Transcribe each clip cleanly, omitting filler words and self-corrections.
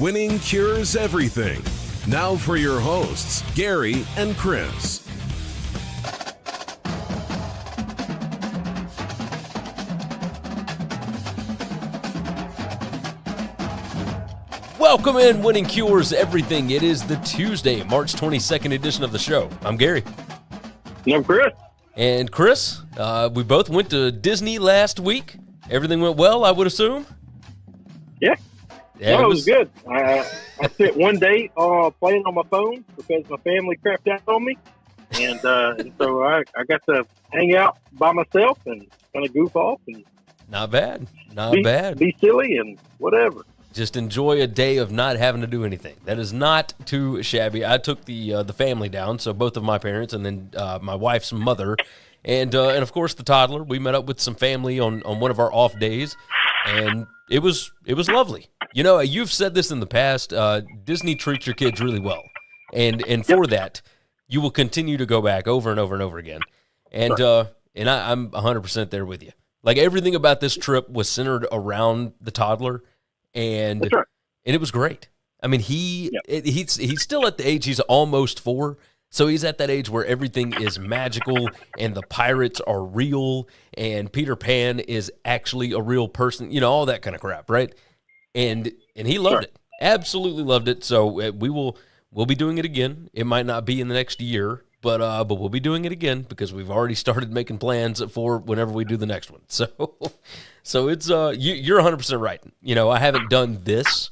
Winning cures everything. Now for your hosts, Gary and Chris. Welcome in, Winning Cures Everything. It is the Tuesday, March 22nd edition of the show. I'm Gary. And I'm Chris. And Chris, we both went to Disney last week. Everything went well, I would assume? Yeah. No, it was good. I spent one day playing on my phone because my family crapped out on me. And so I got to hang out by myself and kind of goof off. And Not bad. Be silly and whatever. Just enjoy a day of not having to do anything. That is not too shabby. I took the family down, so both of my parents and then my wife's mother, and of course the toddler. We met up with some family on one of our off days, and it was lovely. You know, you've said this in the past. Disney treats your kids really well, and for that, you will continue to go back over and over and over again. And and I'm 100% there with you. Like everything about this trip was centered around the toddler. And That's right. And it was great. I mean, he's still at the age, he's almost 4, so he's at that age where everything is magical and the pirates are real and Peter Pan is actually a real person, you know, all that kind of crap, right? And he loved it, absolutely loved it. So we'll be doing it again. It might not be in the next year, but we'll be doing it again because we've already started making plans for whenever we do the next one. So it's you're 100% right. You know, I haven't done this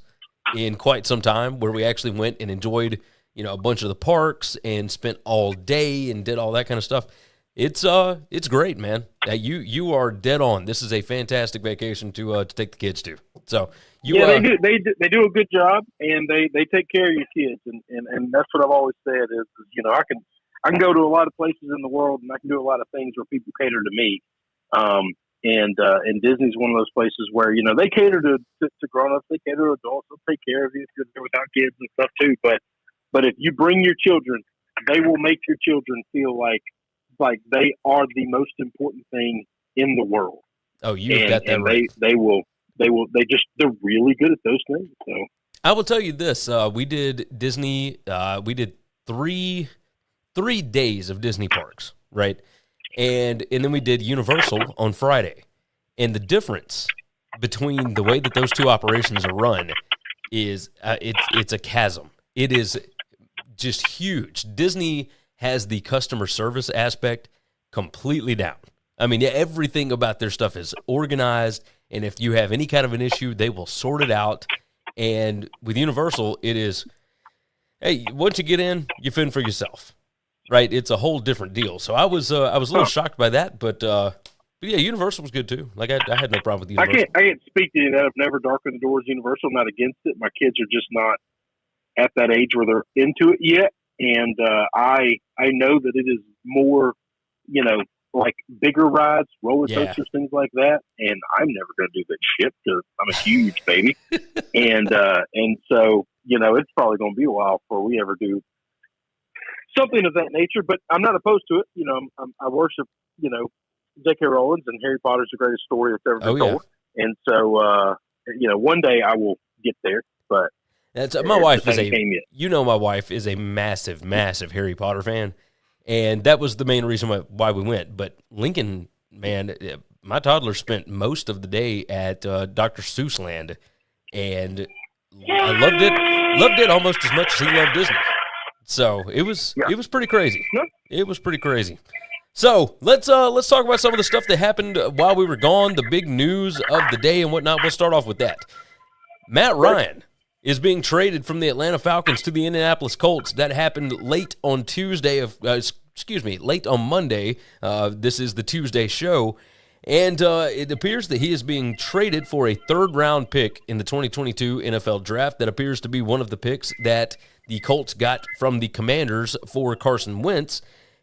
in quite some time where we actually went and enjoyed, you know, a bunch of the parks and spent all day and did all that kind of stuff. It's great, man. You are dead on. This is a fantastic vacation to take the kids to. So they do a good job and they take care of your kids and that's what I've always said is you know I can go to a lot of places in the world and I can do a lot of things where people cater to me. And Disney's one of those places where, you know, they cater to grown-ups, they cater to adults, they'll take care of you if you're there without kids and stuff too. But if you bring your children, they will make your children feel like they are the most important thing in the world. Oh, you've got that right. They're really good at those things. So I will tell you this, we did Disney, we did three days of Disney parks, right? And then we did Universal on Friday. And the difference between the way that those two operations are run is it's a chasm. It is just huge. Disney has the customer service aspect completely down. I mean, everything about their stuff is organized, and if you have any kind of an issue, they will sort it out. And with Universal, it is, hey, once you get in, you fend for yourself. Right, it's a whole different deal. So I was a little shocked by that, but yeah, Universal was good too. Like I had no problem with Universal. I can't speak to you that. I've never darkened the doors Universal. I'm not against it. My kids are just not at that age where they're into it yet, and I know that it is more, you know, like bigger rides, roller coasters, things like that. And I'm never going to do that shit because I'm a huge baby, and so you know it's probably going to be a while before we ever do something of that nature, but I'm not opposed to it. You know, I worship, you know, J.K. Rowling, and Harry Potter's the greatest story that's ever been told. And so, you know, one day I will get there. But my wife is my wife is a massive, massive Harry Potter fan, and that was the main reason why we went. But Lincoln, man, my toddler spent most of the day at Dr. Seuss Land, and I loved it almost as much as he loved Disney. So it was pretty crazy. Yeah. It was pretty crazy. So let's talk about some of the stuff that happened while we were gone, the big news of the day and whatnot. We'll start off with that. Matt Ryan is being traded from the Atlanta Falcons to the Indianapolis Colts. That happened late on late on Monday. This is the Tuesday show. And it appears that he is being traded for a third-round pick in the 2022 NFL Draft. That appears to be one of the picks that the Colts got from the Commanders for Carson Wentz.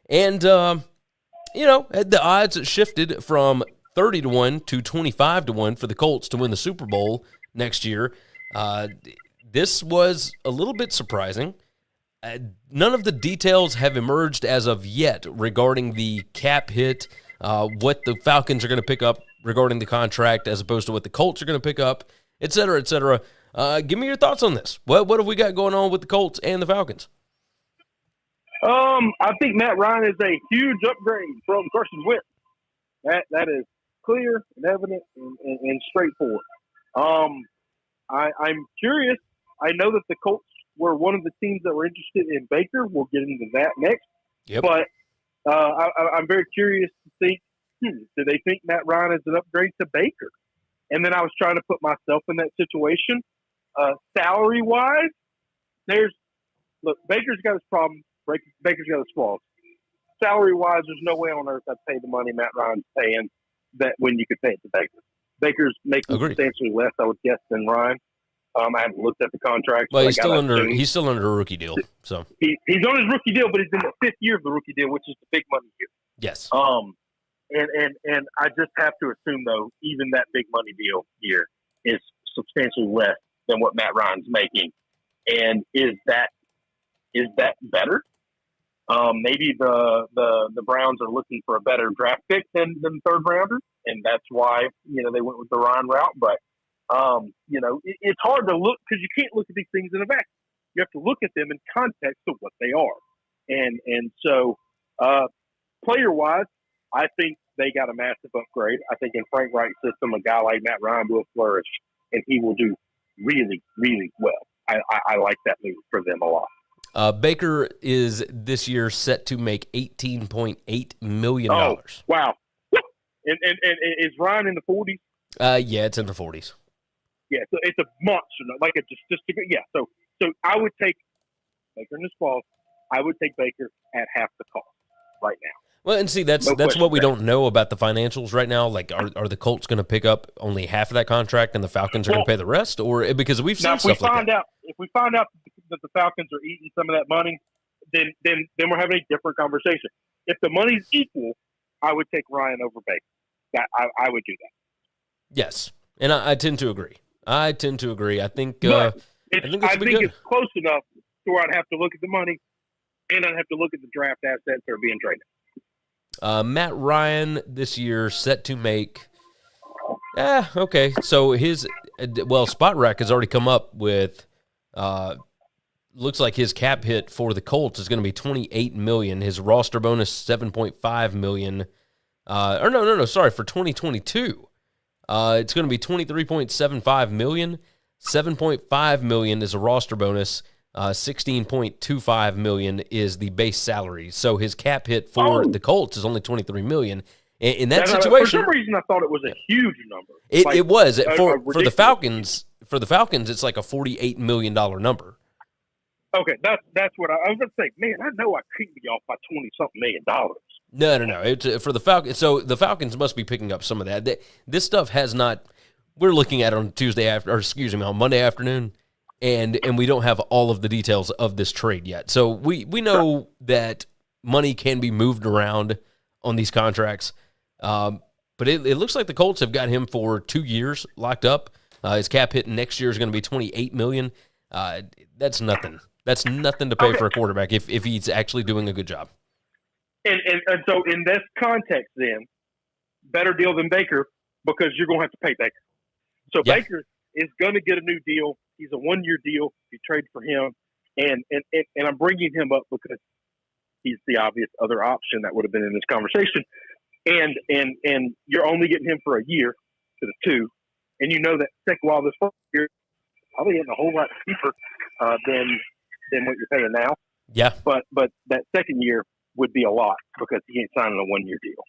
And, you know, the odds shifted from 30-1 to 25-1 for the Colts to win the Super Bowl next year. This was a little bit surprising. None of the details have emerged as of yet regarding the cap hit, what the Falcons are going to pick up regarding the contract as opposed to what the Colts are going to pick up, et cetera, et cetera. Give me your thoughts on this. What have we got going on with the Colts and the Falcons? I think Matt Ryan is a huge upgrade from Carson Wentz. That is clear and evident and straightforward. I'm curious. I know that the Colts were one of the teams that were interested in Baker. We'll get into that next. Yep. But I'm very curious to think, do they think Matt Ryan is an upgrade to Baker? And then I was trying to put myself in that situation. Salary-wise, Baker's got his problems. Baker's got his flaws. Salary-wise, there's no way on earth I'd pay the money Matt Ryan's paying that when you could pay it to Baker. Baker's making substantially less, I would guess, than Ryan. I haven't looked at the contract. Well, he's still under a rookie deal. So he's on his rookie deal, but he's in the 5th year of the rookie deal, which is the big money year. Yes. And I just have to assume though, even that big money deal here is substantially less than what Matt Ryan's making. And is that better? Maybe the Browns are looking for a better draft pick than third rounder, and that's why they went with the Ryan route. But it's hard to look because you can't look at these things in a vacuum. You have to look at them in context of what they are. And so player wise, I think they got a massive upgrade. I think in Frank Wright's system, a guy like Matt Ryan will flourish, and he will do really, really well. I like that move for them a lot. Baker is this year set to make $18.8 million. Oh, wow. And is Ryan in the 40s? Yeah, it's in the 40s. Yeah, so it's a monster. Like a statistical. Yeah, so I would take Baker in this fall. I would take Baker at half the cost right now. Well, and see, that's what we don't know about the financials right now. Like, are the Colts going to pick up only half of that contract and the Falcons are going to pay the rest? Or because we've seen stuff like that. If we find out that the Falcons are eating some of that money, then we're having a different conversation. If the money's equal, I would take Ryan over Baker. I would do that. Yes, and I tend to agree. I think it's close enough to where I'd have to look at the money and I'd have to look at the draft assets that are being traded. Matt Ryan this year set to make okay. So his Spot Rack has already come up with looks like his cap hit for the Colts is going to be $28 million. His roster bonus $7.5 million. Sorry, for 2022. It's going to be $23.75 million. $7.5 million is a roster bonus. $16.25 million is the base salary. So his cap hit for the Colts is only $23 million. In that situation, for some reason, I thought it was a huge number. It was for the Falcons. For the Falcons, it's like a $48 million number. Okay, that's what I was going to say. Man, I know I couldn't be off by $20-something million. No. It's for the Falcons. So the Falcons must be picking up some of that. This stuff has not. We're looking at it on Monday afternoon, and we don't have all of the details of this trade yet. So we know that money can be moved around on these contracts, but it looks like the Colts have got him for 2 years locked up. His cap hit next year is going to be $28 million. That's nothing. That's nothing to pay for a quarterback if he's actually doing a good job. And so in this context, then, better deal than Baker because you're going to have to pay Baker. So yeah. Baker is going to get a new deal. He's a 1-year deal. You trade for him, and I'm bringing him up because he's the obvious other option that would have been in this conversation. And you're only getting him for a year to the 2, and you know that while this first year probably getting a whole lot cheaper than what you're paying now. Yeah, but that second year would be a lot because he ain't signing a 1-year deal.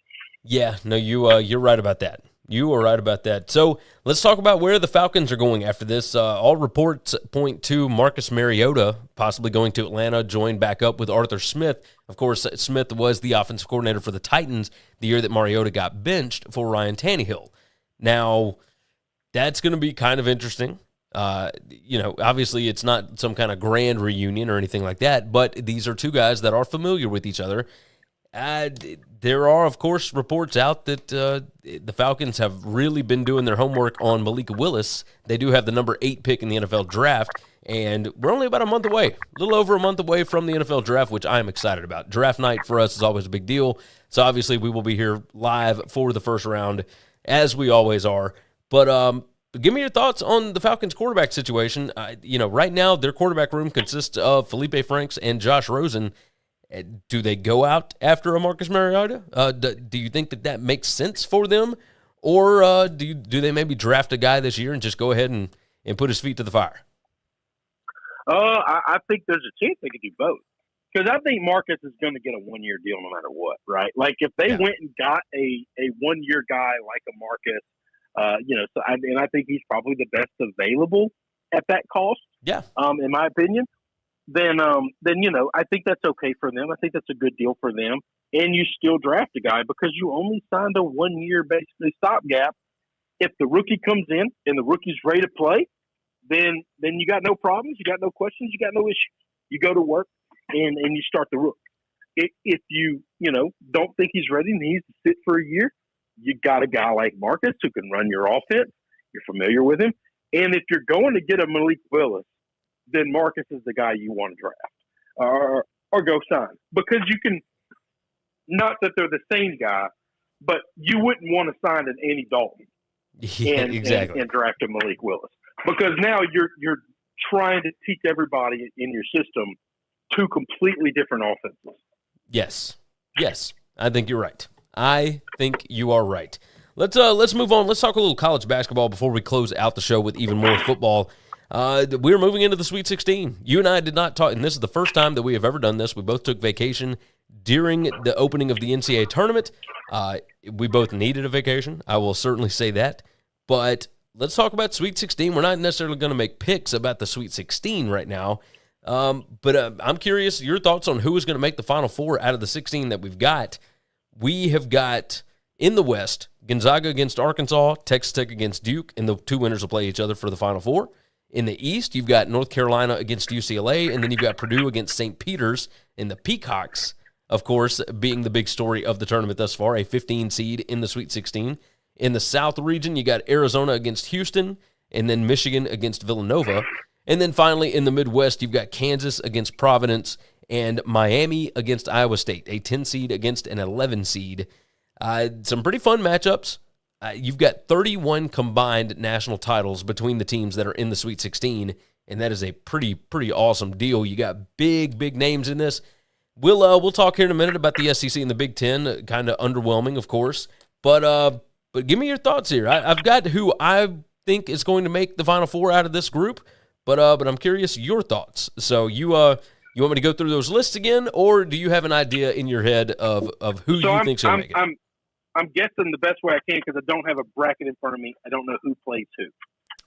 Yeah, no, you're right about that. You are right about that. So let's talk about where the Falcons are going after this. All reports point to Marcus Mariota possibly going to Atlanta, joined back up with Arthur Smith. Of course, Smith was the offensive coordinator for the Titans the year that Mariota got benched for Ryan Tannehill. Now, that's going to be kind of interesting. Obviously it's not some kind of grand reunion or anything like that, but these are two guys that are familiar with each other. There are, of course, reports out that the Falcons have really been doing their homework on Malik Willis. They do have the number 8 pick in the NFL draft, and we're only about a month away, a little over a month away from the NFL draft, which I am excited about. Draft night for us is always a big deal, so obviously we will be here live for the first round, as we always are. But give me your thoughts on the Falcons quarterback situation. Right now their quarterback room consists of Felipe Franks and Josh Rosen. Do they go out after a Marcus Mariota? Do you think that makes sense for them? Or do they maybe draft a guy this year and just go ahead and put his feet to the fire? I think there's a chance they could do both. Because I think Marcus is going to get a one-year deal no matter what, right? Like if they went and got a one-year guy like a Marcus, I think he's probably the best available at that cost. Yeah. In my opinion, then I think that's okay for them. I think that's a good deal for them. And you still draft a guy because you only signed a 1 year basically stopgap. If the rookie comes in and the rookie's ready to play, then you got no problems, you got no questions, you got no issues. You go to work and you start the rook. If you don't think he's ready and he needs to sit for a year, you got a guy like Marcus who can run your offense. You're familiar with him. And if you're going to get a Malik Willis, then Marcus is the guy you want to draft or go sign. Because you can, not that they're the same guy, but you wouldn't want to sign an Andy Dalton and draft a Malik Willis. Because now you're trying to teach everybody in your system two completely different offenses. Yes. I think you're right. I think you are right. Let's move on. Let's talk a little college basketball before we close out the show with even more football. We're moving into the Sweet 16. You and I did not talk, and this is the first time that we have ever done this. We both took vacation during the opening of the NCAA tournament. We both needed a vacation. I will certainly say that. But let's talk about Sweet 16. We're not necessarily going to make picks about the Sweet 16 right now. But I'm curious your thoughts on who is going to make the Final Four out of the 16 that we've got. We have got, in the West, Gonzaga against Arkansas, Texas Tech against Duke, and the two winners will play each other for the Final Four. In the East, you've got North Carolina against UCLA, and then you've got Purdue against St. Peter's, and the Peacocks, of course, being the big story of the tournament thus far, a 15 seed in the Sweet 16. In the South region, you got Arizona against Houston, and then Michigan against Villanova. And then finally, in the Midwest, you've got Kansas against Providence and Miami against Iowa State, a 10 seed against an 11 seed. Some pretty fun matchups. You've got 31 combined national titles between the teams that are in the Sweet 16, and that is a pretty awesome deal. You got big names in this. We'll talk here in a minute about the SEC and the Big Ten. Kind of underwhelming, of course, but give me your thoughts here. I've got who I think is going to make the Final Four out of this group, but I'm curious your thoughts. So you want me to go through those lists again, or do you have an idea in your head of who you think should make it? I'm guessing the best way I can because I don't have a bracket in front of me. I don't know who plays who.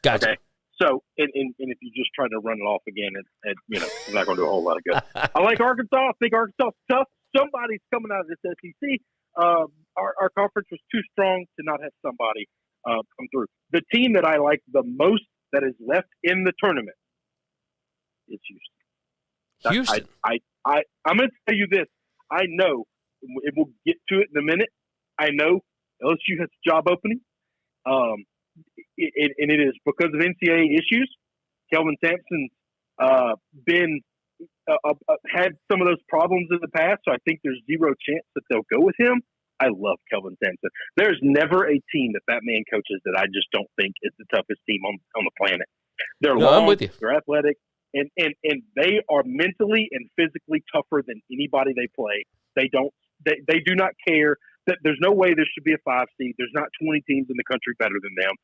Gotcha. Okay. So, and if you just try to run it off again, it's not going to do a whole lot of good. I like Arkansas. I think Arkansas is tough. Somebody's coming out of this SEC. Our conference was too strong to not have somebody come through. The team that I like the most that is left in the tournament is Houston. Houston. I'm going to tell you this. I know, and we'll get to it in a minute. I know LSU has a job opening, and it is because of NCAA issues. Kelvin Sampson's had some of those problems in the past, so I think there's zero chance that they'll go with him. I love Kelvin Sampson. There's never a team that man coaches that I just don't think is the toughest team on the planet. They're long, I'm with you. They're athletic, and they are mentally and physically tougher than anybody they play. They do not care. That there's no way there should be a 5 seed. There's not 20 teams in the country better than them.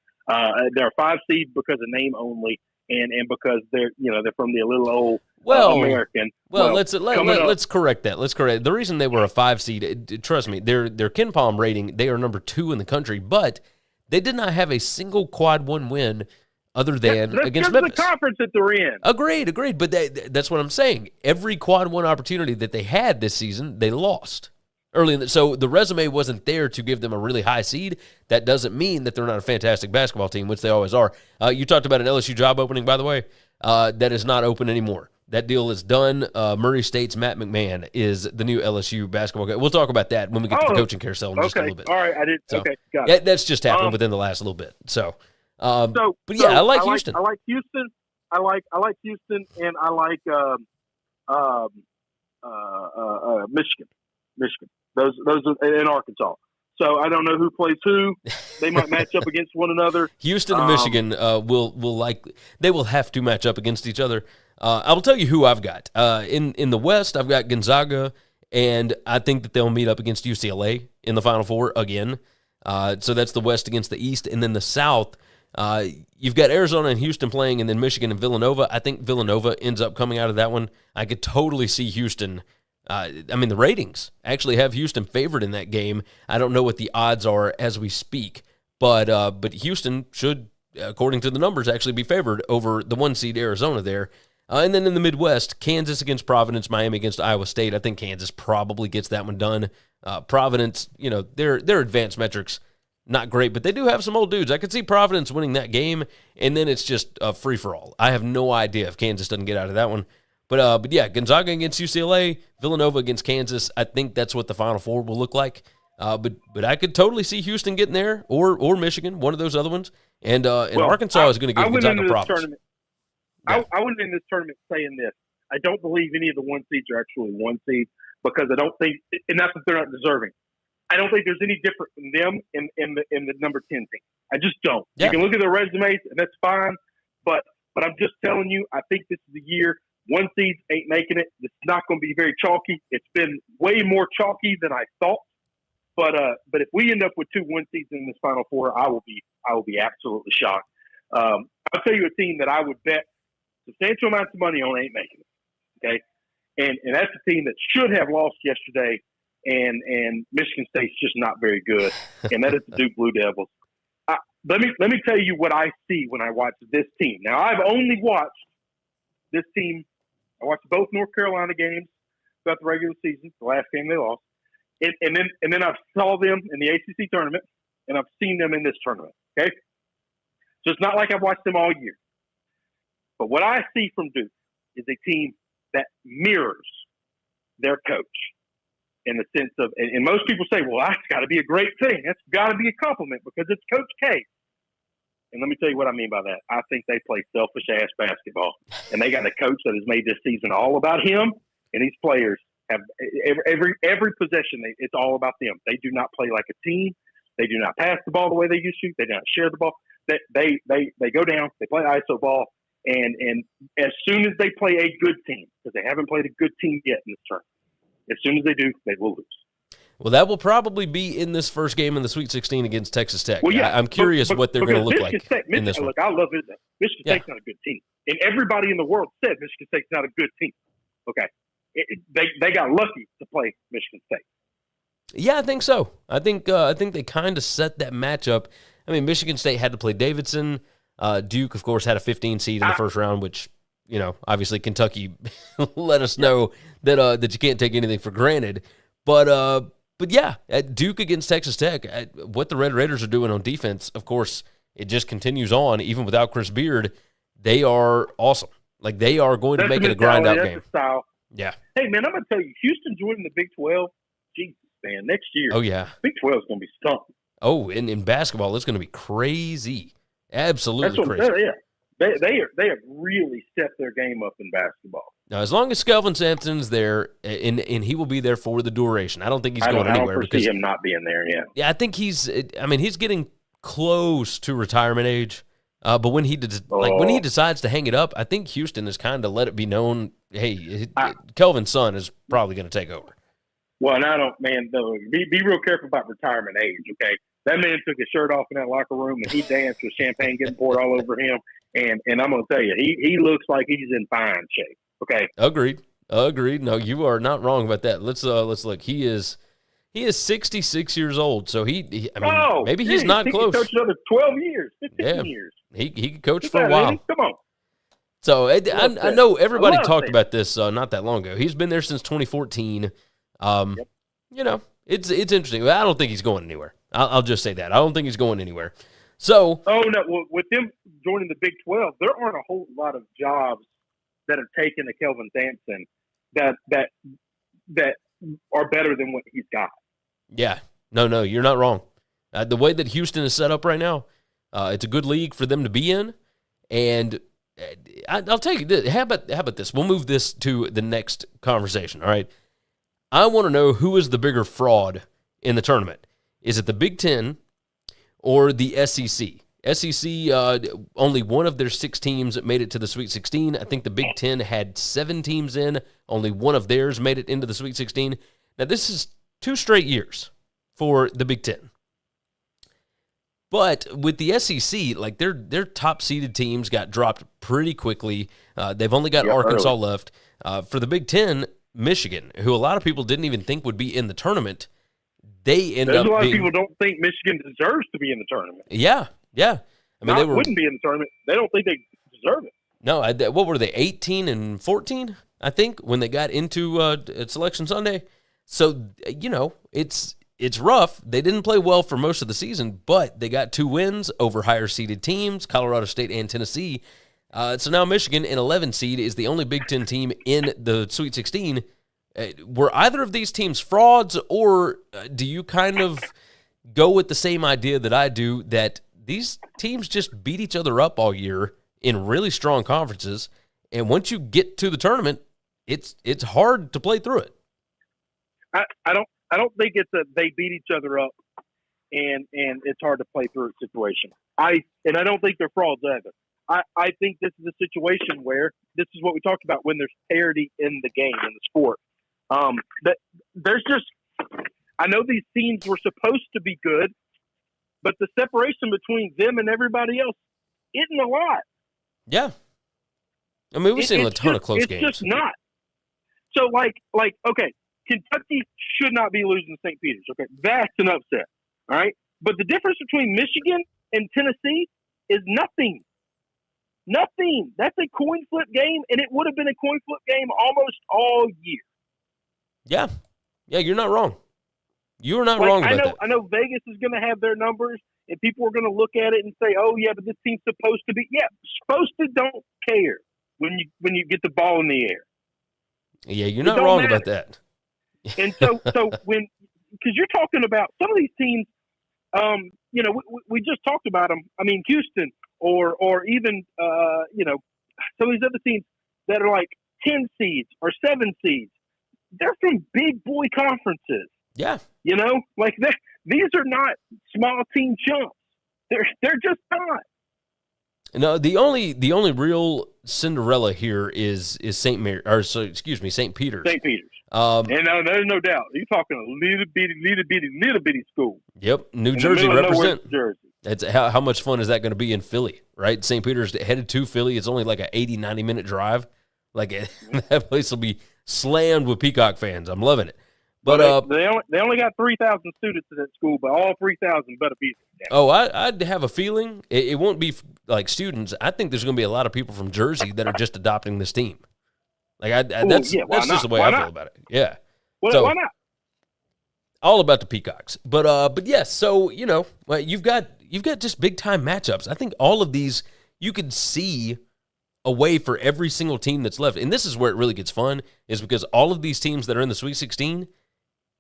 They're a 5 seed because of name only, and because they're from the little old American. Well, let's correct that. Let's correct the reason they were a 5 seed. Trust me, their KenPom rating, they are number 2 in the country, but they did not have a single quad 1 win other than against Memphis. The conference that they're in. Agreed. But that's what I'm saying. Every quad 1 opportunity that they had this season, they lost. So the resume wasn't there to give them a really high seed. That doesn't mean that they're not a fantastic basketball team, which they always are. You talked about an LSU job opening, by the way. That is not open anymore. That deal is done. Murray State's Matt McMahon is the new LSU basketball guy. We'll talk about that when we get to the coaching carousel in just a little bit. All right, I did. So, okay, got it. That's just happened within the last little bit. I like Houston. I like Houston. I like Houston, and I like Michigan. Those are in Arkansas. So I don't know who plays who. They might match up against one another. Houston and Michigan will have to match up against each other. I will tell you who I've got. In the West, I've got Gonzaga, and I think that they'll meet up against UCLA in the Final Four again. So that's the West against the East. And then the South, you've got Arizona and Houston playing, and then Michigan and Villanova. I think Villanova ends up coming out of that one. I could totally see Houston. The ratings actually have Houston favored in that game. I don't know what the odds are as we speak, but Houston should, according to the numbers, actually be favored over the 1 seed Arizona there. And then in the Midwest, Kansas against Providence, Miami against Iowa State. I think Kansas probably gets that one done. Providence, their advanced metrics, not great, but they do have some old dudes. I could see Providence winning that game, and then it's just a free-for-all. I have no idea if Kansas doesn't get out of that one. But yeah, Gonzaga against UCLA, Villanova against Kansas. I think that's what the Final Four will look like. But I could totally see Houston getting there, or Michigan, one of those other ones. And Arkansas is going to give Gonzaga problems. I went in this tournament saying this. I don't believe any of the 1 seeds are actually 1 seed because I don't think, and that's if they're not deserving. I don't think there's any different from them in the number 10 team. I just don't. Yeah. You can look at their resumes, and that's fine. But I'm just telling you, I think this is the year 1 seeds ain't making it. It's not going to be very chalky. It's been way more chalky than I thought. But if we end up with 2 1 seeds in this Final Four, I will be absolutely shocked. I'll tell you a team that I would bet substantial amounts of money on ain't making it. Okay, and that's a team that should have lost yesterday, and Michigan State's just not very good, and that is the Duke Blue Devils. Let me tell you what I see when I watch this team. Now I've only watched this team. I watched both North Carolina games throughout the regular season. The last game they lost, and then I saw them in the ACC tournament, and I've seen them in this tournament. Okay, so it's not like I've watched them all year. But what I see from Duke is a team that mirrors their coach in the sense of, and most people say, well, that's got to be a great thing. That's got to be a compliment because it's Coach K. And let me tell you what I mean by that. I think they play selfish-ass basketball. And they got a coach that has made this season all about him, and these players have every possession, it's all about them. They do not play like a team. They do not pass the ball the way they used to. They do not share the ball. They go down. They play ISO ball. And as soon as they play a good team, because they haven't played a good team yet in this tournament, as soon as they do, they will lose. Well, that will probably be in this first game in the Sweet 16 against Texas Tech. Well, yeah, I'm curious what they're going to look like in this one. Look, I love it. Michigan State's not a good team. And everybody in the world said Michigan State's not a good team. Okay. They got lucky to play Michigan State. Yeah, I think so. I think they kind of set that matchup. I mean, Michigan State had to play Davidson. Duke, of course, had a 15 seed in the first round, which, obviously Kentucky let us know that you can't take anything for granted. But yeah, at Duke against Texas Tech, what the Red Raiders are doing on defense, of course, it just continues on. Even without Chris Beard, they are awesome. Like, they are going to make it a grind-out game. Style. Yeah. Hey, man, I'm going to tell you, Houston's winning the Big 12. Jesus, man, next year. Oh, yeah. Big 12 is going to be something. Oh, and in basketball, it's going to be crazy. Absolutely crazy. Yeah. They have really stepped their game up in basketball. Now, as long as Kelvin Sampson's there, and he will be there for the duration, I don't think he's going anywhere. I don't foresee him not being there, yeah. Yeah, I think he's getting close to retirement age. But when he decides to hang it up, I think Houston has kind of let it be known, hey, Kelvin's son is probably going to take over. Well, and be real careful about retirement age, okay? That man took his shirt off in that locker room, and he danced with champagne getting poured all over him. And I'm going to tell you, he looks like he's in fine shape, okay? Agreed. No, you are not wrong about that. Let's look. He is 66 years old, so maybe he's not close. He coached another 12 years, 15 years. He could coach for a while. Come on. So I know everybody talked about this not that long ago. He's been there since 2014. It's interesting. I don't think he's going anywhere. I'll just say that. I don't think he's going anywhere. So. Oh, no. Well, with them joining the Big 12, there aren't a whole lot of jobs that have taken to Kelvin Sampson that are better than what he's got. Yeah. No, you're not wrong. The way that Houston is set up right now, it's a good league for them to be in. And I'll tell you this. How about this? We'll move this to the next conversation, all right? I want to know who is the bigger fraud in the tournament. Is it the Big Ten or the SEC? SEC, only one of their 6 teams made it to the Sweet 16. I think the Big Ten had 7 teams in. Only one of theirs made it into the Sweet 16. Now, this is 2 straight years for the Big Ten. But with the SEC, like their top-seeded teams got dropped pretty quickly. They've only got Arkansas left. For the Big Ten, Michigan, who a lot of people didn't even think would be in the tournament, they end There's up a lot being, of people don't think Michigan deserves to be in the tournament. Yeah. I mean, they wouldn't be in the tournament. They don't think they deserve it. No, what were they, 18 and 14, I think, when they got into Selection Sunday? So, it's rough. They didn't play well for most of the season, but they got 2 wins over higher-seeded teams, Colorado State and Tennessee. So now Michigan, an 11 seed, is the only Big Ten team in the Sweet 16. Were either of these teams frauds, or do you kind of go with the same idea that I do, that these teams just beat each other up all year in really strong conferences, and once you get to the tournament, it's hard to play through it? I don't think it's a they beat each other up and it's hard to play through a situation. I don't think they're frauds either. I think this is a situation where this is what we talked about when there's parity in the game, in the sport. That there's just, I know these teams were supposed to be good, but the separation between them and everybody else isn't a lot. Yeah. I mean, we've seen a ton of close games. It's just not. So, okay, Kentucky should not be losing to St. Peter's. Okay, that's an upset. All right? But the difference between Michigan and Tennessee is nothing. Nothing. That's a coin flip game, and it would have been a coin flip game almost all year. Yeah. Yeah, you're not wrong. You're not wrong about that. I know Vegas is going to have their numbers, and people are going to look at it and say, "Oh, yeah, but this team's supposed to be." Yeah, supposed to don't care when you get the ball in the air. Yeah, you're not wrong about that. And so when, because you're talking about some of these teams, we just talked about them. I mean, Houston or even some of these other teams that are like 10 seeds or 7 seeds. They're from big boy conferences. Yeah. These are not small team chumps. They're just not. No, the only real Cinderella here is St. Peter's. St. Peter's. And there's no doubt. You're talking a little bitty school. Yep, New Jersey represent. Jersey. That's how much fun is that going to be in Philly, right? St. Peter's headed to Philly. It's only like an 80, 90-minute drive. That place will be slammed with Peacock fans. I'm loving it. But they only got 3,000 students at that school, but all 3,000 better be there. Oh, I'd have a feeling it won't be like students. I think there's going to be a lot of people from Jersey that are just adopting this team. That's just the way I feel about it. Yeah. Well, why not? All about the Peacocks. But yes, so you've got just big time matchups. I think all of these you could see a way for every single team that's left. And this is where it really gets fun, is because all of these teams that are in the Sweet 16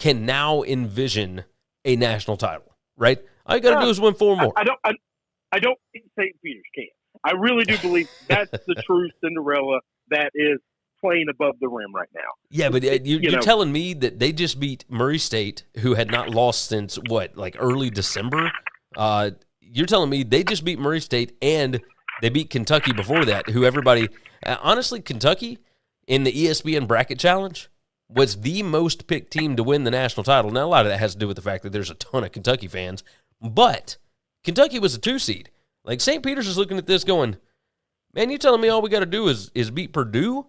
can now envision a national title, right? All you got to do is win 4 more. I don't think St. Peter's can. I really do believe that's the true Cinderella that is playing above the rim right now. Yeah, but you're telling me that they just beat Murray State, who had not lost since, early December? You're telling me they just beat Murray State and they beat Kentucky before that, who everybody honestly, Kentucky in the ESPN Bracket Challenge was the most picked team to win the national title. Now, a lot of that has to do with the fact that there's a ton of Kentucky fans, but Kentucky was a 2 seed. Like, St. Peter's is looking at this going, man, you telling me all we got to do is beat Purdue,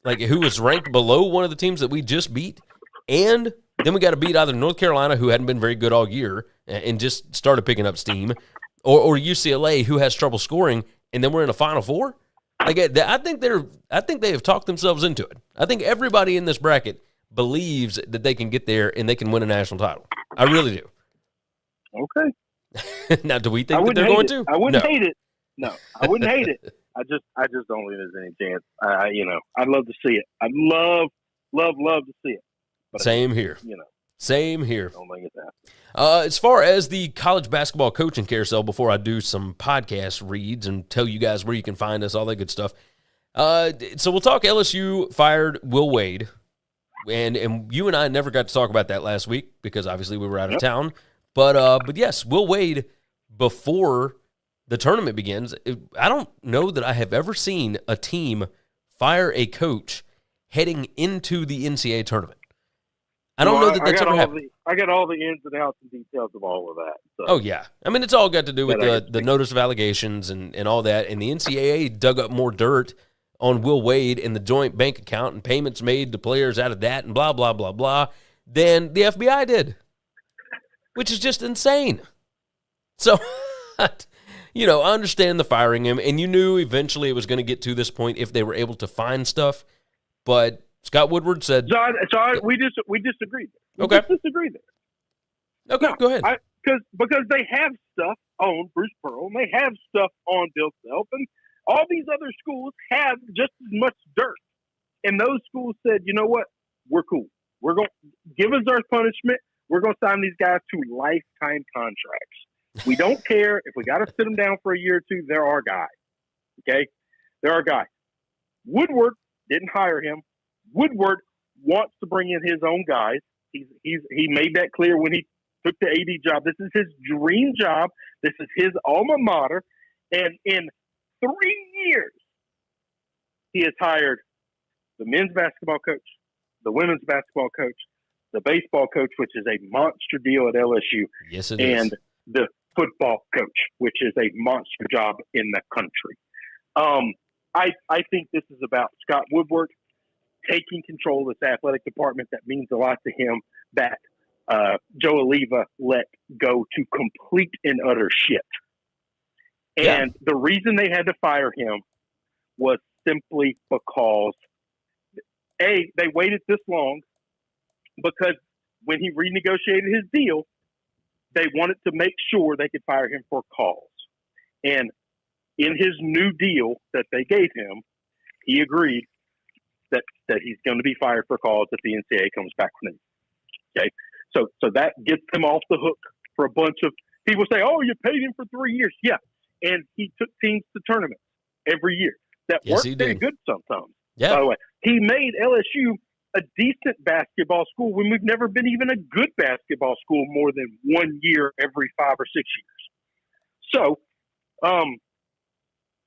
who was ranked below one of the teams that we just beat, and then we got to beat either North Carolina, who hadn't been very good all year and just started picking up steam, or UCLA, who has trouble scoring, and then we're in a Final Four? I think they have talked themselves into it. I think everybody in this bracket believes that they can get there and they can win a national title. I really do. Okay. Now, do we think that they're going to? I wouldn't hate it. No, I wouldn't hate it. I just don't think there's any chance. I'd love to see it. I'd love to see it. But Same here. Same here. Don't think it's that. As far as the college basketball coaching carousel, before I do some podcast reads and tell you guys where you can find us, all that good stuff. So we'll talk LSU fired Will Wade. And you and I never got to talk about that last week because obviously we were out of town. But yes, Will Wade, before the tournament begins, I don't know that I have ever seen a team fire a coach heading into the NCAA tournament. I don't know that that's ever happened. I got all the ins and outs and details of all of that. So. Oh, yeah. I mean, it's all got to do with the notice of allegations and all that. And the NCAA dug up more dirt on Will Wade and the joint bank account and payments made to players out of that and blah, blah, blah, blah, than the FBI did, which is just insane. So, you know, I understand the firing him, and you knew eventually it was going to get to this point if they were able to find stuff. But Scott Woodward said... we disagreed. Okay. We disagreed there. Okay, go ahead. Because they have stuff on Bruce Pearl, and they have stuff on Bill Self, and all these other schools have just as much dirt. And those schools said, you know what? We're cool. We're going to give us our punishment. We're going to sign these guys to lifetime contracts. We don't care if we got to sit them down for a year or two. They're our guy. Okay? They're our guy. Woodward didn't hire him. Woodward wants to bring in his own guys. He made that clear when he took the AD job. This is his dream job. This is his alma mater. And in 3 years, he has hired the men's basketball coach, the women's basketball coach, the baseball coach, which is a monster deal at LSU. Yes, it is. And the football coach, which is a monster job in the country. I think this is about Scott Woodward taking control of this athletic department. That means a lot to him that Joe Oliva let go to complete and utter shit. And the reason they had to fire him was simply because, A, they waited this long because when he renegotiated his deal, they wanted to make sure they could fire him for cause. And in his new deal that they gave him, he agreed that he's going to be fired for cause if the NCAA comes back with him. Okay? So that gets him off the hook for a bunch of people say, oh, you paid him for 3 years. Yeah. And he took teams to tournaments every year. That worked very good sometimes. Yeah. By the way, he made LSU a decent basketball school when we've never been even a good basketball school more than 1 year every 5 or 6 years. So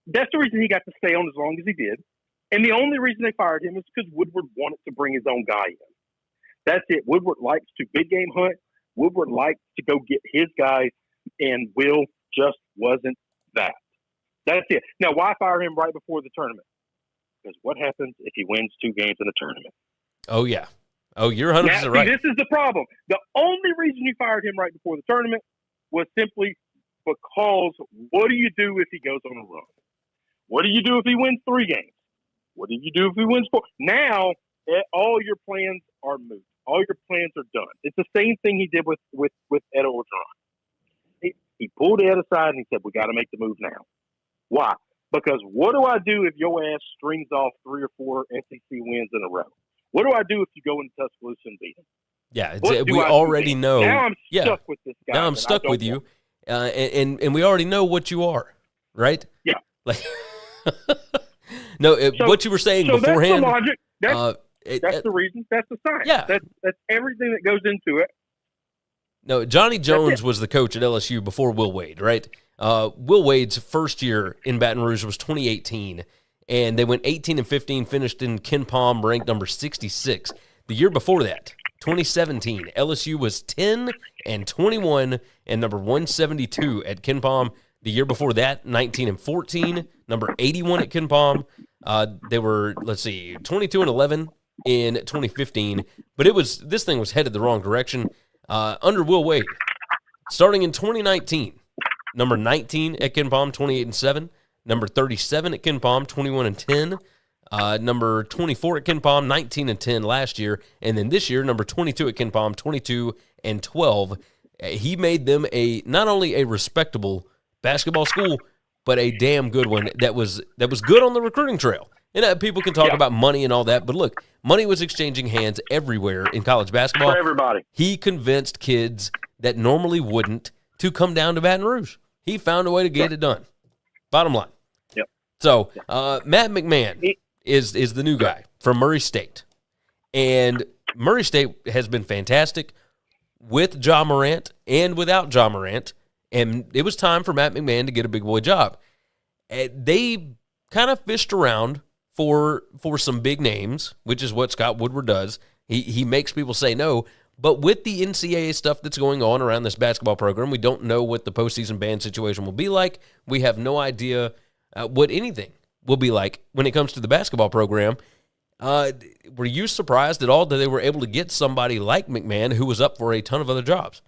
that's the reason he got to stay on as long as he did. And the only reason they fired him is because Woodward wanted to bring his own guy in. That's it. Woodward likes to big game hunt. Woodward likes to go get his guys, and Will just wasn't that. That's it. Now, why fire him right before the tournament? Because what happens if he wins 2 games in a tournament? Oh, yeah. Oh, you're 100% now, right. This is the problem. The only reason you fired him right before the tournament was simply because what do you do if he goes on a run? What do you do if he wins 3 games? What do you do if he wins 4? Now, all your plans are moved. All your plans are done. It's the same thing he did with Ed Orgeron. He pulled Ed aside and he said, we got to make the move now. Why? Because what do I do if your ass strings off 3 or 4 SEC wins in a row? What do I do if you go into Tuscaloosa and beat him? Yeah, we already know. Now I'm stuck with this guy. Now I'm stuck with you, and we already know what you are, right? Yeah. Like, what you were saying beforehand. That's the logic. That's the reason. That's the science. Yeah. That's everything that goes into it. No, Johnny Jones was the coach at LSU before Will Wade, right? Will Wade's first year in Baton Rouge was 2018, and they went 18-15, finished in Ken Palm, ranked number 66. The year before that, 2017, LSU was 10-21 and number 172 at Ken Palm. The year before that, 19-14, number 81 at Ken Palm. They were, 22-11 in 2015, but this thing was headed the wrong direction under Will Wade. Starting in 2019, number 19 at Ken Palm, 28-7. Number 37 at Ken Palm, 21-10. Number 24 at Ken Palm, 19-10 last year. And then this year, number 22 at Ken Palm, 22-12. He made them not only a respectable basketball school, but a damn good one that was good on the recruiting trail. And people can talk about money and all that, but look, money was exchanging hands everywhere in college basketball. For everybody. He convinced kids that normally wouldn't to come down to Baton Rouge. He found a way to get it done. Bottom line. Yep. So Matt McMahon is the new guy from Murray State. And Murray State has been fantastic. with Ja Morant and without Ja Morant, and it was time for Matt McMahon to get a big boy job. They kind of fished around for some big names, which is what Scott Woodward does. He makes people say no. But with the NCAA stuff that's going on around this basketball program, we don't know what the postseason ban situation will be like. We have no idea what anything will be like when it comes to the basketball program. Were you surprised at all that they were able to get somebody like McMahon who was up for a ton of other jobs?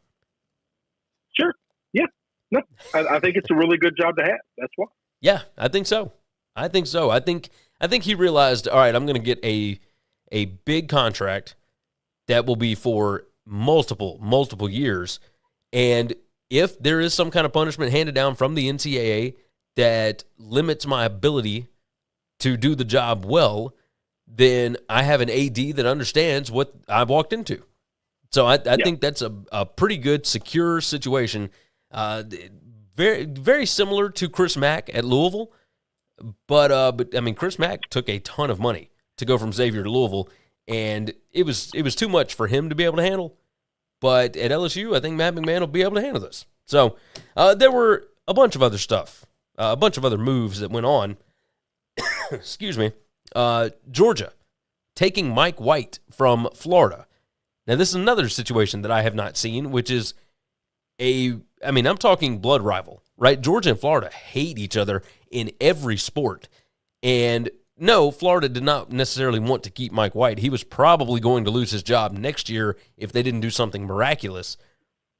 Sure. Yeah. No, I think it's a really good job to have. That's why. Yeah, I think so. I think he realized, all right, I'm going to get a big contract that will be for multiple years. And if there is some kind of punishment handed down from the NCAA that limits my ability to do the job well, then I have an AD that understands what I've walked into. So I think that's a pretty good, secure situation. Very, very similar to Chris Mack at Louisville. But I mean, Chris Mack took a ton of money to go from Xavier to Louisville, and it was too much for him to be able to handle. But at LSU, I think Matt McMahon will be able to handle this. So there were a bunch of other stuff, a bunch of other moves that went on. Excuse me. Georgia taking Mike White from Florida. Now, this is another situation that I have not seen, which is I'm talking blood rival, right? Georgia and Florida hate each other in every sport. And no, Florida did not necessarily want to keep Mike White. He was probably going to lose his job next year if they didn't do something miraculous.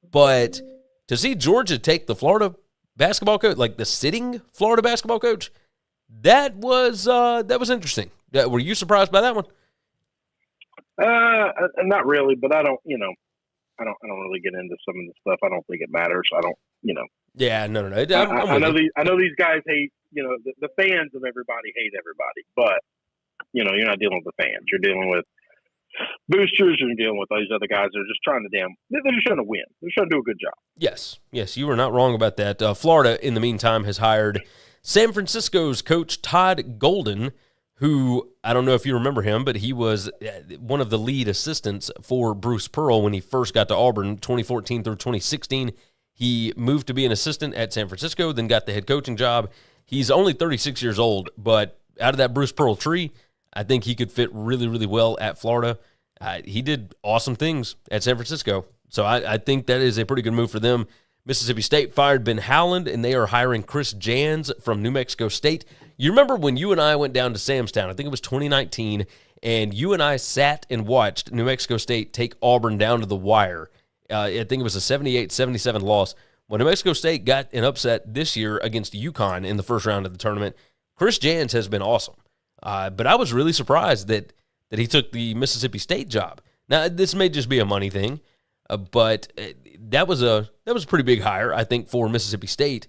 But to see Georgia take the Florida basketball coach, like the sitting Florida basketball coach, that was interesting. Were you surprised by that one? Not really, but I don't really get into some of the stuff. I don't think it matters. Yeah, no. I know these guys hate, the fans of everybody hate everybody, but, you're not dealing with the fans. You're dealing with boosters. You're dealing with all these other guys that are just trying to they're just trying to win. They're trying to do a good job. Yes, you were not wrong about that. Florida, in the meantime, has hired San Francisco's coach Todd Golden, who, I don't know if you remember him, but he was one of the lead assistants for Bruce Pearl when he first got to Auburn, 2014 through 2016. He moved to be an assistant at San Francisco, then got the head coaching job. He's only 36 years old, but out of that Bruce Pearl tree, I think he could fit really, really well at Florida. He did awesome things at San Francisco, so I think that is a pretty good move for them. Mississippi State fired Ben Howland, and they are hiring Chris Jans from New Mexico State. You remember when you and I went down to Samstown, I think it was 2019, and you and I sat and watched New Mexico State take Auburn down to the wire. I think it was a 78-77 loss. When New Mexico State got an upset this year against UConn in the first round of the tournament, Chris Jans has been awesome. But I was really surprised that he took the Mississippi State job. Now, this may just be a money thing, but that was a pretty big hire, I think, for Mississippi State.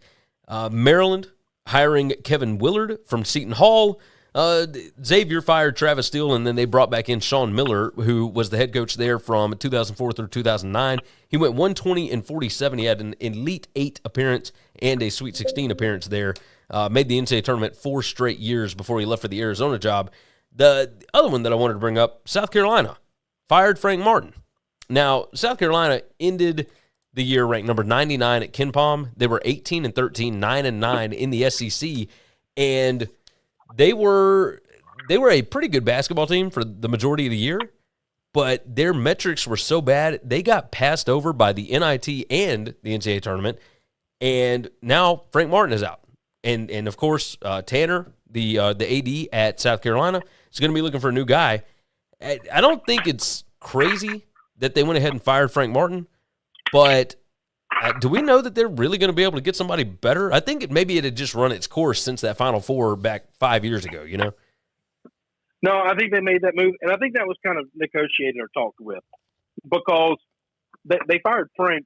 Maryland hiring Kevin Willard from Seton Hall. Xavier fired Travis Steele, and then they brought back in Sean Miller, who was the head coach there from 2004 through 2009. He went 120-47. He had an Elite 8 appearance and a Sweet 16 appearance there. Made the NCAA tournament 4 straight years before he left for the Arizona job. The other one that I wanted to bring up, South Carolina fired Frank Martin. Now, South Carolina ended the year ranked number 99 at KenPom. They were 18-13, 9-9 in the SEC, and they were a pretty good basketball team for the majority of the year, but their metrics were so bad, they got passed over by the NIT and the NCAA tournament, and now Frank Martin is out. And of course, Tanner, the AD at South Carolina, is going to be looking for a new guy. I don't think it's crazy that they went ahead and fired Frank Martin, but do we know that they're really going to be able to get somebody better? I think maybe it had just run its course since that Final Four back 5 years ago, No, I think they made that move, and I think that was kind of negotiated or talked with because they fired Frank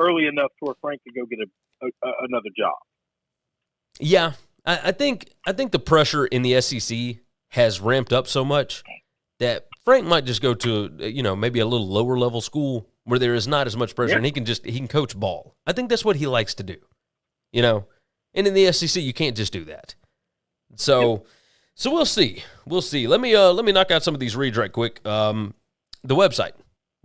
early enough to where Frank could go get another job. Yeah, I think the pressure in the SEC has ramped up so much that Frank might just go to maybe a little lower level school where there is not as much pressure, and he can coach ball. I think that's what he likes to do, And in the SEC, you can't just do that. So we'll see. Let me knock out some of these reads right quick. The website,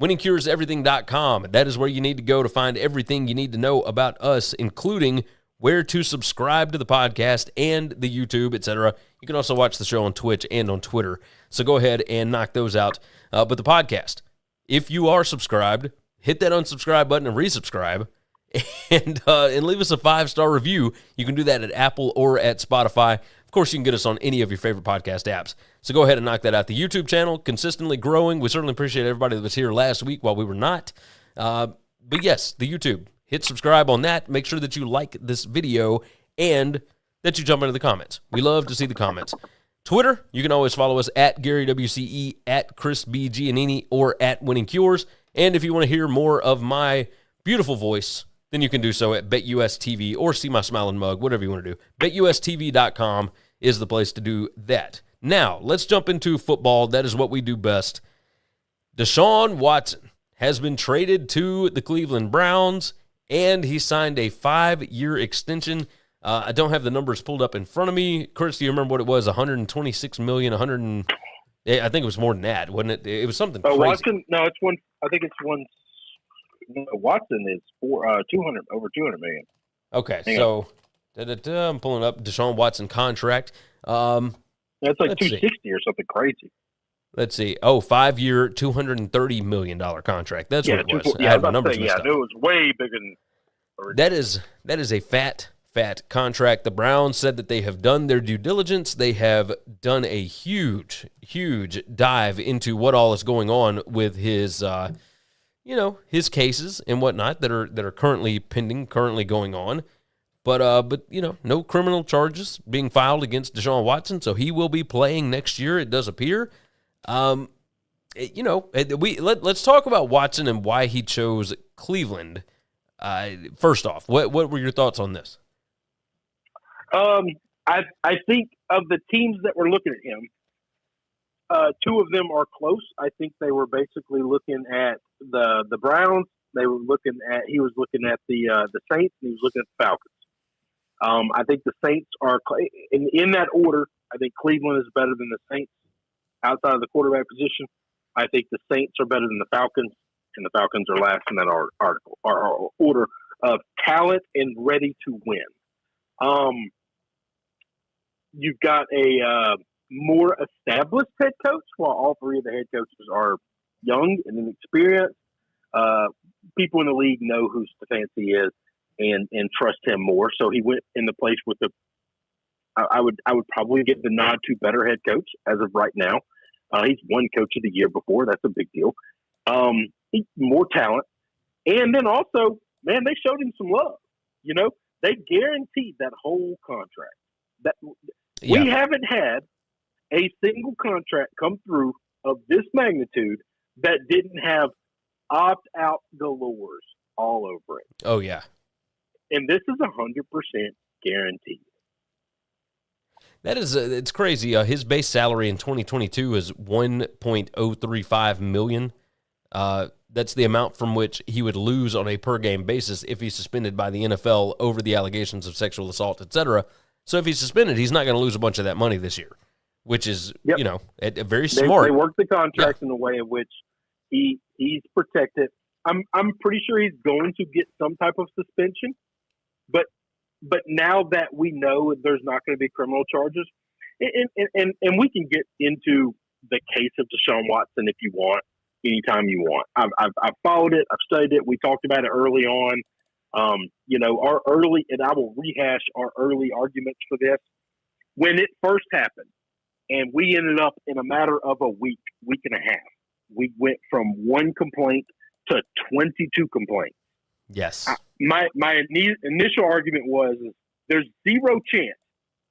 winningcureseverything.com. That is where you need to go to find everything you need to know about us, including where to subscribe to the podcast and the YouTube, etc. You can also watch the show on Twitch and on Twitter. So go ahead and knock those out. But the podcast, if you are subscribed, hit that unsubscribe button and resubscribe, and leave us a 5-star review. You can do that at Apple or at Spotify. Of course, you can get us on any of your favorite podcast apps. So go ahead and knock that out. The YouTube channel, consistently growing. We certainly appreciate everybody that was here last week while we were not. But yes, the YouTube. Hit subscribe on that. Make sure that you like this video and that you jump into the comments. We love to see the comments. Twitter, you can always follow us at GaryWCE, at Chris B. Giannini, or at Winning Cures. And if you want to hear more of my beautiful voice, then you can do so at BetUS TV or see my smiling mug, whatever you want to do. BetUSTV.com is the place to do that. Now, let's jump into football. That is what we do best. DeShaun Watson has been traded to the Cleveland Browns, and he signed a 5-year extension. I don't have the numbers pulled up in front of me. Chris, do you remember what it was? $126 million, I think it was more than that, wasn't it? It was something crazy. Watson, no, it's one. I think it's one. No, Watson is over 200 million. Okay, so I'm pulling up DeShaun Watson contract. That's like 260 or something crazy. Let's see. 5-year, $230 million contract. That's what it was. I had my numbers messed up. It was way bigger than. That is a fat contract. The Browns said that they have done their due diligence. They have done a huge dive into what all is going on with his, his cases and whatnot that are currently pending, currently going on. But no criminal charges being filed against DeShaun Watson, so he will be playing next year. It does appear. Let's talk about Watson and why he chose Cleveland. First off, what were your thoughts on this? I think of the teams that were looking at him, 2 of them are close. I think they were basically looking at the Browns. He was looking at the Saints, and he was looking at the Falcons. I think the Saints are in that order. I think Cleveland is better than the Saints outside of the quarterback position. I think the Saints are better than the Falcons, and the Falcons are last in that order of talent and ready to win. You've got a more established head coach, while all 3 of the head coaches are young and inexperienced. People in the league know who Stefanski is and trust him more. So he went in the place with I would probably give the nod to better head coach as of right now. He's won coach of the year before. That's a big deal. He's more talent. And then also, man, they showed him some love. They guaranteed that whole contract. We haven't had a single contract come through of this magnitude that didn't have opt-out galores all over it. Oh, yeah. And this is 100% guaranteed. That is, it's crazy. His base salary in 2022 is $1.035 million. That's the amount from which he would lose on a per-game basis if he's suspended by the NFL over the allegations of sexual assault, etc. So if he's suspended, he's not going to lose a bunch of that money this year, which is, a very smart. They work the contract in a way in which he's protected. I'm pretty sure he's going to get some type of suspension, but now that we know there's not going to be criminal charges, and we can get into the case of DeShaun Watson if you want, anytime you want. I've followed it. I've studied it. We talked about it early on. Our early, and I will rehash our early arguments for this. When it first happened, and we ended up in a matter of a week and a half, we went from 1 complaint to 22 complaints. Yes. My initial argument was there's 0 chance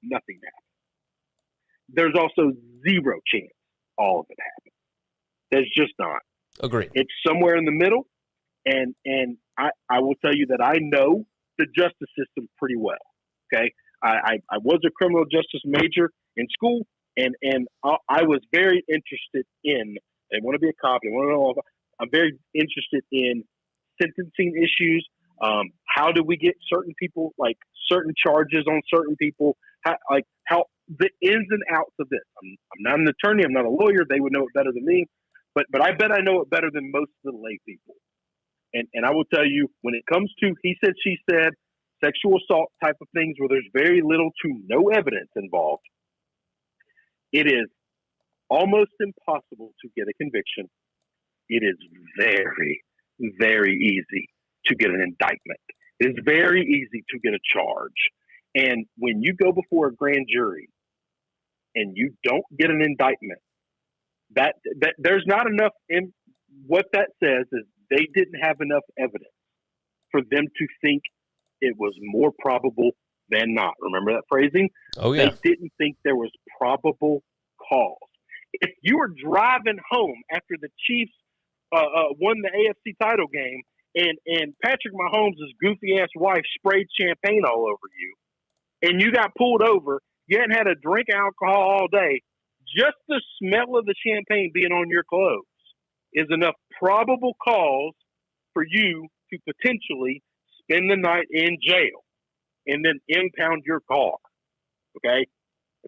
nothing happened. There's also 0 chance all of it happened. There's just not. Agreed. It's somewhere in the middle, and I will tell you that I know the justice system pretty well. Okay, I was a criminal justice major in school, and I was very interested in. They want to be a cop. They want to know. I'm very interested in sentencing issues. How do we get certain people, like certain charges on certain people? How the ins and outs of this. I'm not an attorney. I'm not a lawyer. They would know it better than me. But I bet I know it better than most of the lay people. And I will tell you, when it comes to he said, she said, sexual assault type of things where there's very little to no evidence involved, it is almost impossible to get a conviction. It is very, very easy to get an indictment. It is very easy to get a charge. And when you go before a grand jury and you don't get an indictment, that there's not enough in what that says is they didn't have enough evidence for them to think it was more probable than not. Remember that phrasing? Oh, yeah. They didn't think there was probable cause. If you were driving home after the Chiefs won the AFC title game and Patrick Mahomes' goofy-ass wife sprayed champagne all over you and you got pulled over, you hadn't had a drink of alcohol all day, just the smell of the champagne being on your clothes is enough probable cause for you to potentially spend the night in jail and then impound your car. Okay?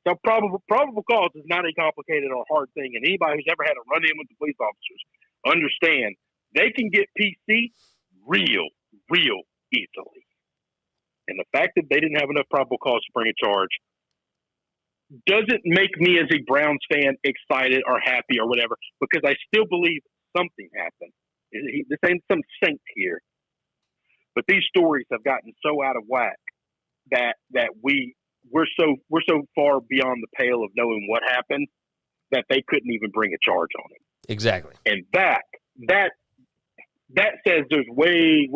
So probable cause is not a complicated or hard thing, and anybody who's ever had a run-in with the police officers understand they can get PC real easily. And the fact that they didn't have enough probable cause to bring a charge doesn't make me as a Browns fan excited or happy or whatever, because I still believe something happened. This ain't some saint here. But these stories have gotten so out of whack that we're so far beyond the pale of knowing what happened that they couldn't even bring a charge on him. Exactly. And that says there's way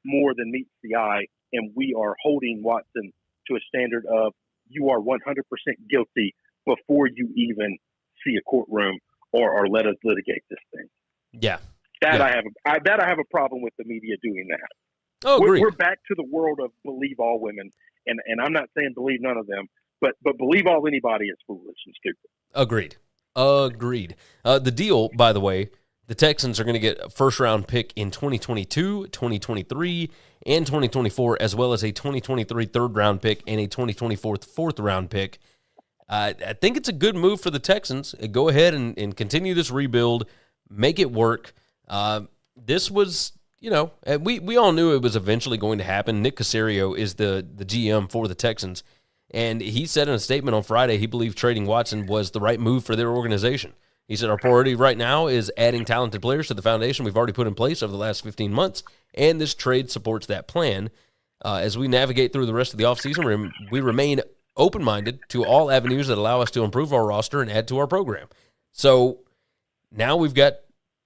more than meets the eye, and we are holding Watson to a standard of you are 100% guilty before you even see a courtroom or let us litigate this thing. Yeah. I have a problem with the media doing that. Oh, agreed. We're back to the world of believe all women, and I'm not saying believe none of them, but believe all anybody is foolish and stupid. Agreed. The deal, by the way, the Texans are going to get a first-round pick in 2022, 2023, and 2024, as well as a 2023 third-round pick and a 2024 fourth-round pick. I think it's a good move for the Texans. Go ahead and continue this rebuild, make it work. This was, we all knew it was eventually going to happen. Nick Caserio is the GM for the Texans, and he said in a statement on Friday he believed trading Watson was the right move for their organization. He said, our priority right now is adding talented players to the foundation we've already put in place over the last 15 months, and this trade supports that plan. As we navigate through the rest of the offseason, we remain open-minded to all avenues that allow us to improve our roster and add to our program. So now we've got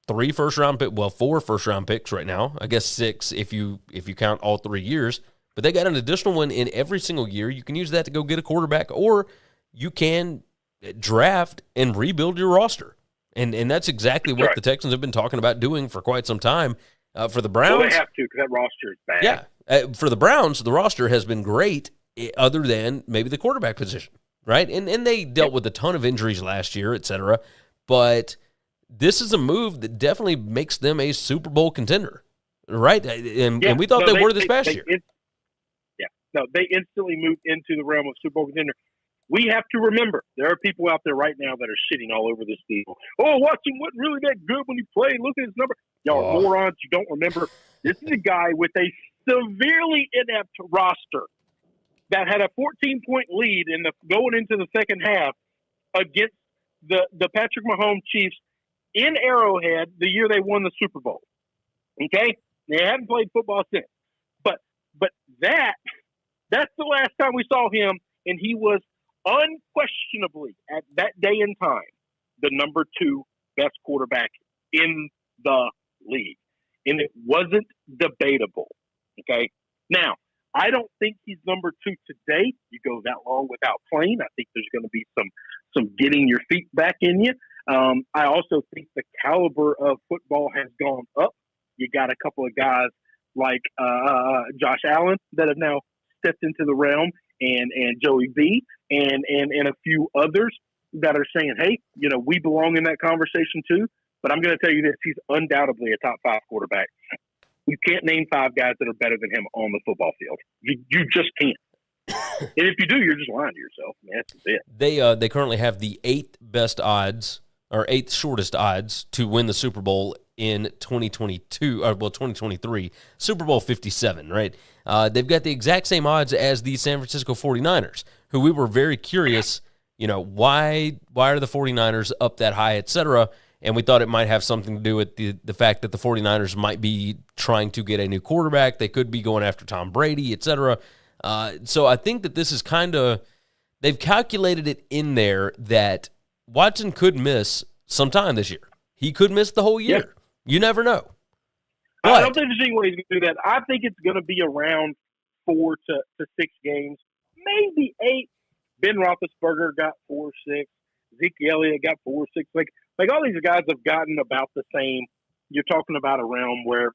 4 first-round picks right now. I guess 6 if you count all 3 years. But they got an additional one in every single year. You can use that to go get a quarterback, or you can draft and rebuild your roster. And that's exactly what the Texans have been talking about doing for quite some time. For the Browns, well, they have to, because that roster is bad. Yeah. For the Browns, the roster has been great, other than maybe the quarterback position, right? And they dealt with a ton of injuries last year, et cetera. But this is a move that definitely makes them a Super Bowl contender, right? And we thought they were this past year. They instantly moved into the realm of Super Bowl contender. We have to remember, there are people out there right now that are shitting all over this deal. Oh, Watson wasn't really that good when he played. Look at his number. Y'all are morons. You don't remember. This is a guy with a severely inept roster that had a 14-point lead going into the second half against the Patrick Mahomes Chiefs in Arrowhead the year they won the Super Bowl. Okay? They haven't played football since. But that's the last time we saw him, and he was unquestionably, at that day and time, the number 2 best quarterback in the league. And it wasn't debatable. Okay? Now, I don't think he's number 2 today. You go that long without playing. I think there's going to be some getting your feet back in you. I also think the caliber of football has gone up. You got a couple of guys like Josh Allen that have now stepped into the realm, and Joey B, and a few others that are saying, hey, we belong in that conversation too. But I'm going to tell you this, he's undoubtedly a top 5 quarterback. You can't name 5 guys that are better than him on the football field. You just can't. And if you do, you're just lying to yourself, man. That's it. They currently have the 8th best odds or 8th shortest odds to win the Super Bowl in 2023, Super Bowl 57, right? They've got the exact same odds as the San Francisco 49ers, who we were very curious, why are the 49ers up that high, et cetera, and we thought it might have something to do with the fact that the 49ers might be trying to get a new quarterback. They could be going after Tom Brady, et cetera. So I think that this is kind of, they've calculated it in there that Watson could miss some time this year. He could miss the whole year. Yep. You never know. I don't think there's any way he's going to do that. I think it's going to be around 4 to 6 games, maybe 8. Ben Roethlisberger got 4 or 6. Zeke Elliott got 4 or 6. Like all these guys have gotten about the same. You're talking about a realm where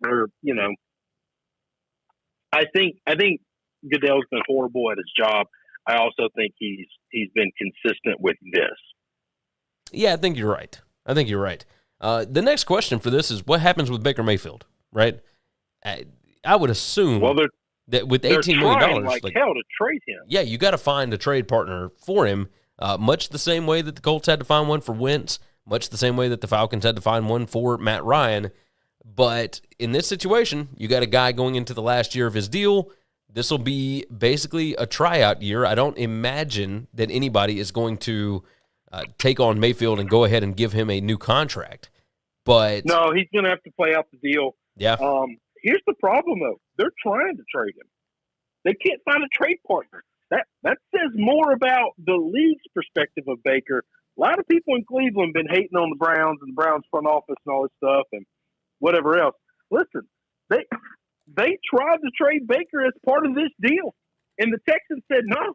I think Goodell's been horrible at his job. I also think he's been consistent with this. Yeah, I think you're right. The next question for this is what happens with Baker Mayfield, right? I would assume that with $18 million, like hell to trade him. Yeah, you got to find a trade partner for him, much the same way that the Colts had to find one for Wentz, much the same way that the Falcons had to find one for Matt Ryan. But in this situation, you got a guy going into the last year of his deal. This will be basically a tryout year. I don't imagine that anybody is going to take on Mayfield and go ahead and give him a new contract. But no, he's going to have to play out the deal. Yeah. Here's the problem, though. They're trying to trade him. They can't find a trade partner. That says more about the league's perspective of Baker. A lot of people in Cleveland have been hating on the Browns and the Browns front office and all this stuff and whatever else. Listen, they tried to trade Baker as part of this deal, and the Texans said, no,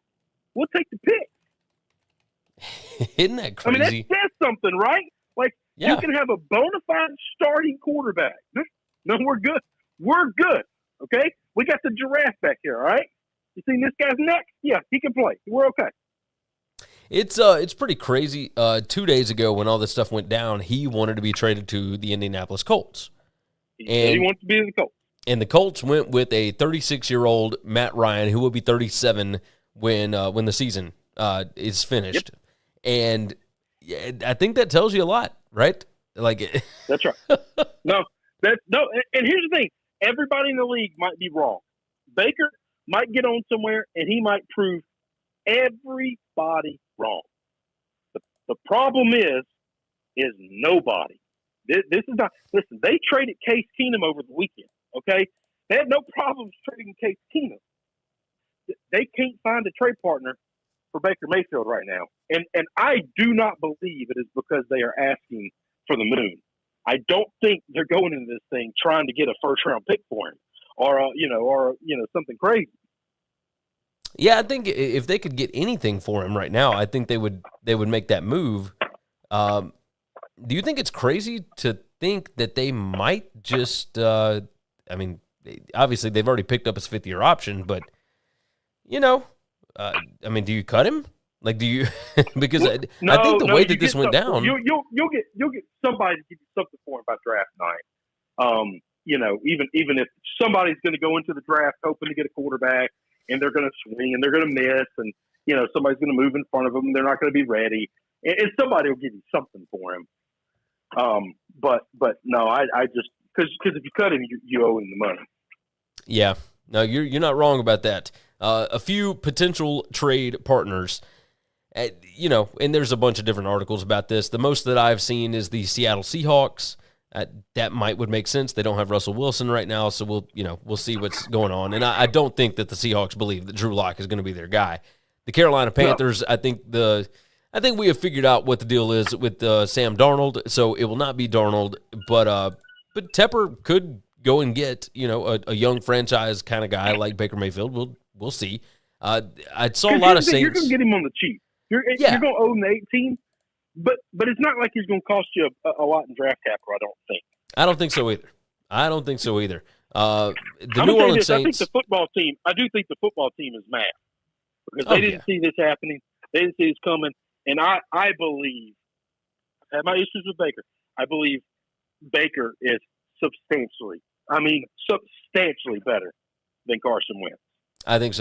we'll take the pick. Isn't that crazy? I mean, that says something, right? Like, You can have a bona fide starting quarterback. No, we're good. We're good, okay? We got the giraffe back here, all right? You seen this guy's neck? Yeah, he can play. We're okay. It's pretty crazy. 2 days ago when all this stuff went down, he wanted to be traded to the Indianapolis Colts. He wants to be in the Colts. And the Colts went with a 36-year-old Matt Ryan, who will be 37 when the season is finished. Yep. And I think that tells you a lot, right? Like that's right. No. And here's the thing: everybody in the league might be wrong. Baker might get on somewhere, and he might prove everybody wrong. The problem is nobody. This is not. Listen, they traded Case Keenum over the weekend. Okay, they had no problems trading Case Keenum. They can't find a trade partner for Baker Mayfield right now, and I do not believe it is because they are asking for the moon. I don't think they're going into this thing trying to get a first round pick for him, or something crazy. Yeah, I think if they could get anything for him right now, I think they would make that move. Do you think it's crazy to think that they might just? Obviously they've already picked up his 5th-year option, but do you cut him? Like, do you? Because I think the way that this went down, you'll get somebody to give you something for him by draft night. Even if somebody's going to go into the draft hoping to get a quarterback and they're going to swing and they're going to miss, and somebody's going to move in front of them and they're not going to be ready, and somebody will give you something for him. But no, I just because if you cut him, you owe him the money. Yeah, no, you're not wrong about that. A few potential trade partners. And there's a bunch of different articles about this. The most that I've seen is the Seattle Seahawks. That would make sense. They don't have Russell Wilson right now, so we'll see what's going on. And I don't think that the Seahawks believe that Drew Lock is going to be their guy. The Carolina Panthers, no. I think we have figured out what the deal is with Sam Darnold, so it will not be Darnold, but Tepper could go and get a young franchise kind of guy like Baker Mayfield. We'll see. I saw a lot of Saints. You're going to get him on the cheap. You're going to owe him the 18, but it's not like he's going to cost you a lot in draft capital, I don't think. I don't think so either. The New Orleans Saints. I do think the football team is mad because they didn't see this happening. They didn't see this coming. And I believe, I have my issues with Baker. I believe Baker is substantially better than Carson Wentz. I think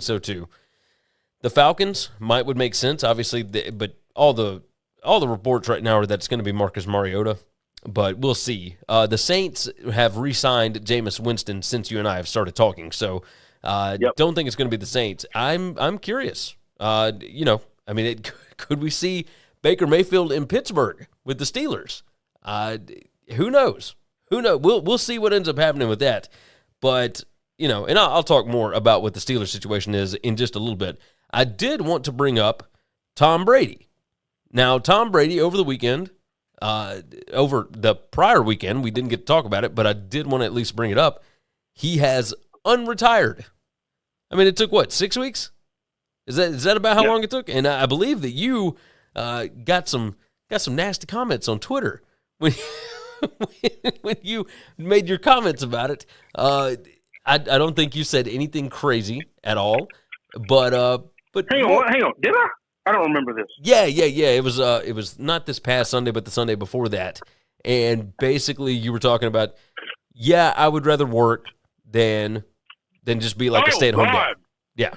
so too. The Falcons would make sense, obviously, but all the all the reports right now are that it's going to be Marcus Mariota, but we'll see. The Saints have re-signed Jameis Winston since you and I have started talking, so don't think it's going to be the Saints. I'm curious. Could we see Baker Mayfield in Pittsburgh with the Steelers? Who knows? We'll see what ends up happening with that. But, and I'll talk more about what the Steelers situation is in just a little bit. I did want to bring up Tom Brady. Now, Tom Brady over the weekend, over the prior weekend, we didn't get to talk about it, but I did want to at least bring it up. He has unretired. I mean, it took, 6 weeks? Is that about how long it took? And I believe that you got some nasty comments on Twitter when when you made your comments about it. I don't think you said anything crazy at all, but hang on, did I? I don't remember this. Yeah. It was not this past Sunday, but the Sunday before that. And basically, you were talking about, I would rather work than just be like a stay-at-home dad. Yeah.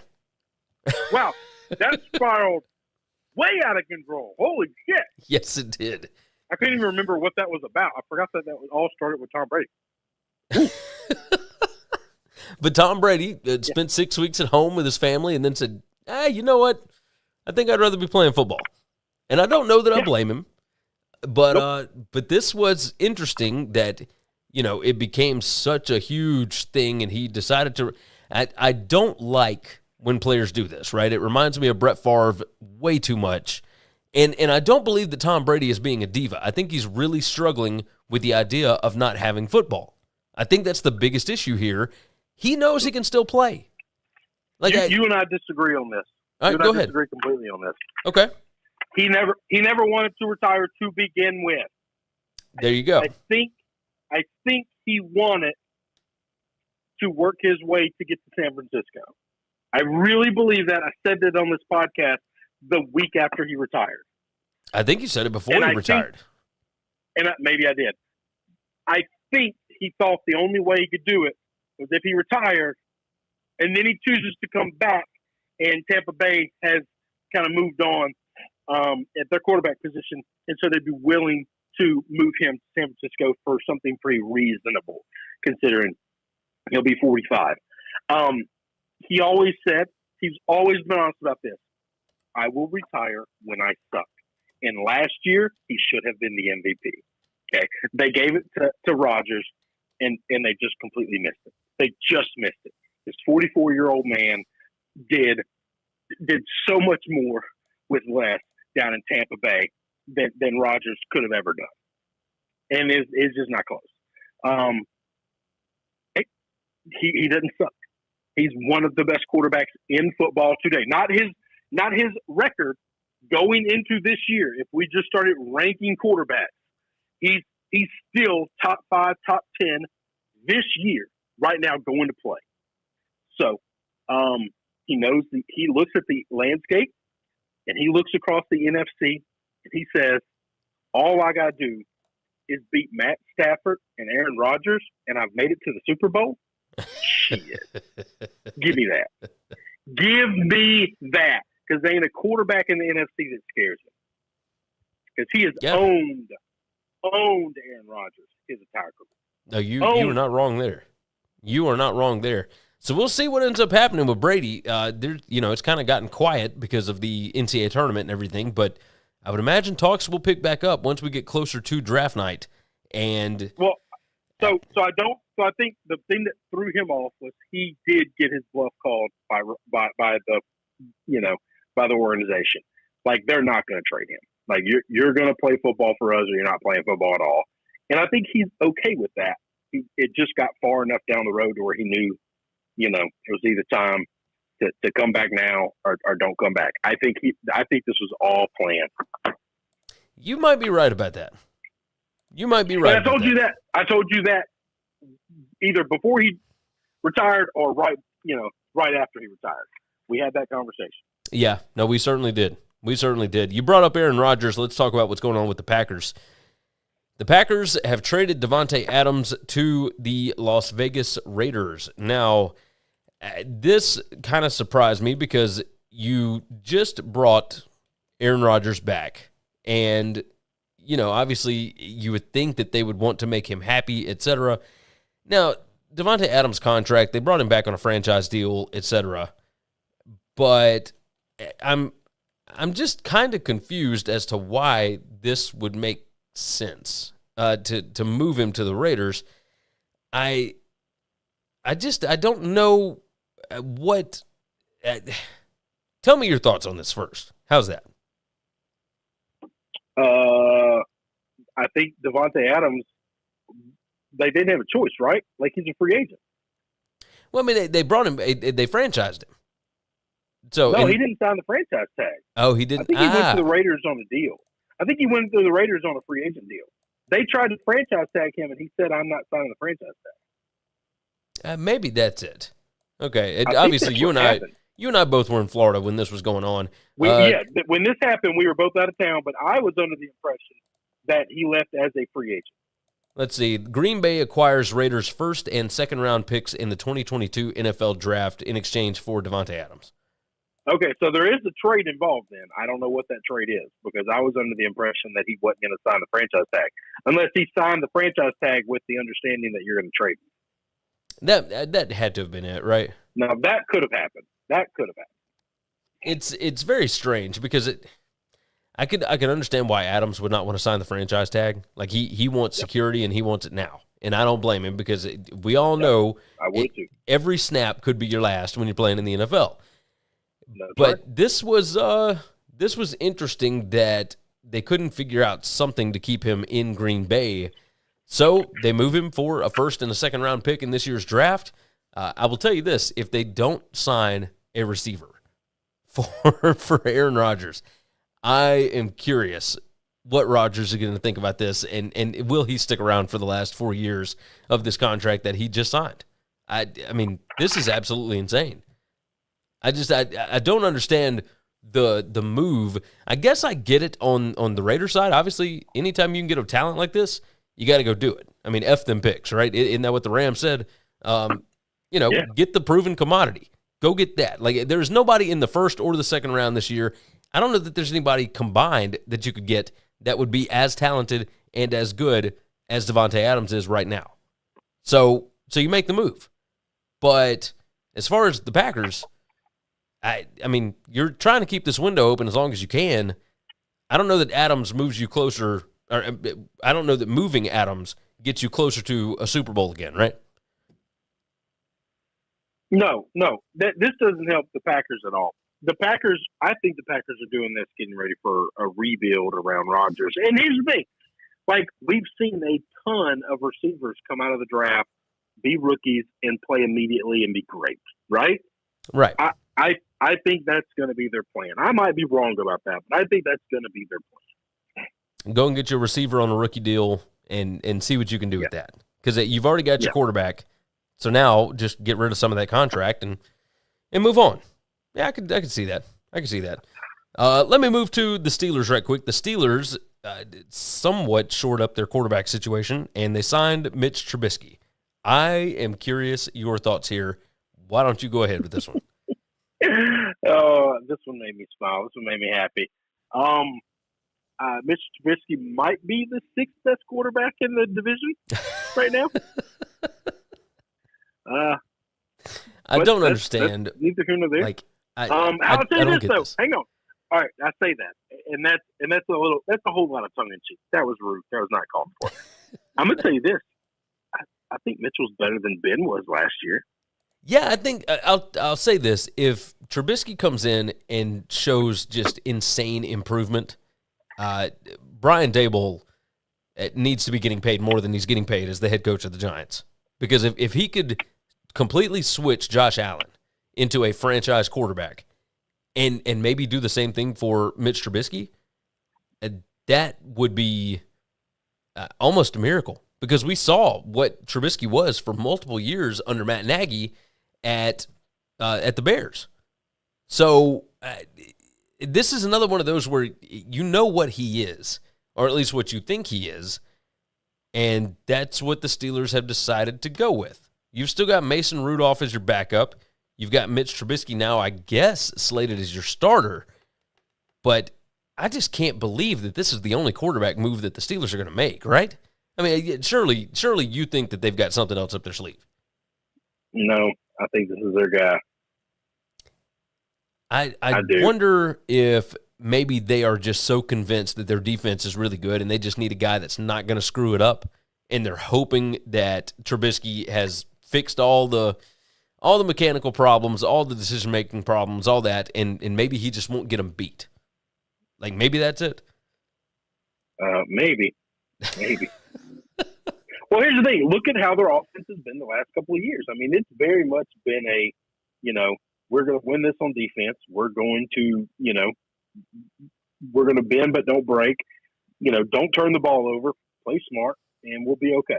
Wow, that spiraled way out of control. Holy shit! Yes, it did. I couldn't even remember what that was about. I forgot that all started with Tom Brady. But Tom Brady spent 6 weeks at home with his family and then said, you know what? I think I'd rather be playing football. And I don't know that I blame him. But but this was interesting that, it became such a huge thing and he decided to – I don't like when players do this, right? It reminds me of Brett Favre way too much. And I don't believe that Tom Brady is being a diva. I think he's really struggling with the idea of not having football. I think that's the biggest issue here. He knows he can still play. You and I disagree on this. All right, go ahead. Disagree completely on this. Okay. He never wanted to retire to begin with. There you go. I think he wanted to work his way to get to San Francisco. I really believe that. I said that on this podcast the week after he retired. I think you said it before he retired. Maybe I did. I think he thought the only way he could do it was if he retired, and then he chooses to come back, and Tampa Bay has kind of moved on at their quarterback position, and so they'd be willing to move him to San Francisco for something pretty reasonable, considering he'll be 45. He always said, he's always been honest about this, I will retire when I suck. And last year, he should have been the MVP. Okay, they gave it to Rodgers, and they just completely missed it. They just missed it. This 44-year-old man did so much more with less down in Tampa Bay than Rodgers could have ever done, and it's just not close. He doesn't suck. He's one of the best quarterbacks in football today. Not his record going into this year. If we just started ranking quarterbacks, he's still top 5, top 10 this year right now going to play. So he knows he looks at the landscape and he looks across the NFC and he says, all I got to do is beat Matt Stafford and Aaron Rodgers, and I've made it to the Super Bowl. Shit. Give me that. Give me that. Because there ain't a quarterback in the NFC that scares him. Because he has owned Aaron Rodgers his entire career. No, you are not wrong there. You are not wrong there. So we'll see what ends up happening with Brady. It's kind of gotten quiet because of the NCAA tournament and everything, but I would imagine talks will pick back up once we get closer to draft night. And so I think the thing that threw him off was he did get his bluff called by the organization. Like, they're not going to trade him. Like, you're going to play football for us, or you're not playing football at all. And I think he's okay with that. It just got far enough down the road to where he knew, it was either time to come back now or don't come back. I think this was all planned. You might be right about that. You might be right. And I told you that either before he retired or right after he retired. We had that conversation. Yeah, no, we certainly did. You brought up Aaron Rodgers. Let's talk about what's going on with the Packers. The Packers have traded Devonte Adams to the Las Vegas Raiders. Now, this kind of surprised me because you just brought Aaron Rodgers back, And, obviously you would think that they would want to make him happy, etc. Now, Devonte Adams' contract, they brought him back on a franchise deal, etc. But I'm just kind of confused as to why this would make sense to move him to the Raiders. I don't know what. Tell me your thoughts on this first. How's that? I think Devonte Adams, they didn't have a choice, right? Like, he's a free agent. Well, I mean, they brought him, they franchised him. So no, he didn't sign the franchise tag. Oh, he didn't. I think he went to the Raiders on a deal. I think he went to the Raiders on a free agent deal. They tried to franchise tag him, and he said, "I'm not signing the franchise tag." Maybe that's it. Okay, obviously you and I both were in Florida when this was going on. When this happened, we were both out of town, but I was under the impression that he left as a free agent. Let's see. Green Bay acquires Raiders' first and second round picks in the 2022 NFL Draft in exchange for Devonte Adams. Okay, so there is a trade involved then. I don't know what that trade is because I was under the impression that he wasn't going to sign the franchise tag unless he signed the franchise tag with the understanding that you're going to trade him. That had to have been it, right? No, that could have happened. It's very strange because I could understand why Adams would not want to sign the franchise tag. Like he wants security and he wants it now, and I don't blame him because we all know I would too. Every snap could be your last when you're playing in the NFL. That's but right. this was interesting that they couldn't figure out something to keep him in Green Bay, so they move him for a first and a second round pick in this year's draft. I will tell you this: if they don't sign a receiver for Aaron Rodgers, I am curious what Rodgers is going to think about this, and will he stick around for the last 4 years of this contract that he just signed? I mean, this is absolutely insane. I don't understand the move. I guess I get it on the Raiders side. Obviously, anytime you can get a talent like this, you got to go do it. I mean, F them picks, right? Isn't that what the Rams said? Get the proven commodity. Go get that. Like, there's nobody in the first or the second round this year. I don't know that there's anybody combined that you could get that would be as talented and as good as Devonte Adams is right now. So you make the move. But as far as the Packers, I mean, you're trying to keep this window open as long as you can. I don't know that Adams moves you closer, or I don't know that moving Adams gets you closer to a Super Bowl again, right? No. This doesn't help the Packers at all. I think the Packers are doing this, getting ready for a rebuild around Rodgers. And here's the thing. Like, we've seen a ton of receivers come out of the draft, be rookies, and play immediately and be great, right? Right. I think that's going to be their plan. I might be wrong about that, but I think that's going to be their plan. Go and get your receiver on a rookie deal and see what you can do with that. Because you've already got your quarterback. So now just get rid of some of that contract and move on. Yeah, I could see that. Let me move to the Steelers right quick. The Steelers somewhat shored up their quarterback situation, and they signed Mitch Trubisky. I am curious your thoughts here. Why don't you go ahead with this one? This one made me smile. This one made me happy. Mitch Trubisky might be the sixth best quarterback in the division right now. I don't understand. That's neither here nor there. Like, I'll say this though. This. Hang on. All right, I say that, and that's a whole lot of tongue in cheek. That was rude. That was not called for. I'm gonna tell you this. I think Mitchell's better than Ben was last year. Yeah, I think I'll say this: if Trubisky comes in and shows just insane improvement, Brian Daboll needs to be getting paid more than he's getting paid as the head coach of the Giants. Because if he could completely switch Josh Allen into a franchise quarterback and maybe do the same thing for Mitch Trubisky, that would be almost a miracle. Because we saw what Trubisky was for multiple years under Matt Nagy at the Bears. So this is another one of those where you know what he is, or at least what you think he is, and that's what the Steelers have decided to go with. You've still got Mason Rudolph as your backup. You've got Mitch Trubisky now, I guess, slated as your starter. But I just can't believe that this is the only quarterback move that the Steelers are going to make, right? I mean, surely you think that they've got something else up their sleeve. No, I think this is their guy. I wonder if maybe they are just so convinced that their defense is really good and they just need a guy that's not going to screw it up, and they're hoping that Trubisky has fixed all the mechanical problems, all the decision-making problems, all that, and maybe he just won't get them beat. Like, maybe that's it. Maybe. Well, here's the thing. Look at how their offense has been the last couple of years. I mean, it's very much been a, we're going to win this on defense. We're going to, we're going to bend but don't break. Don't turn the ball over. Play smart, and we'll be okay.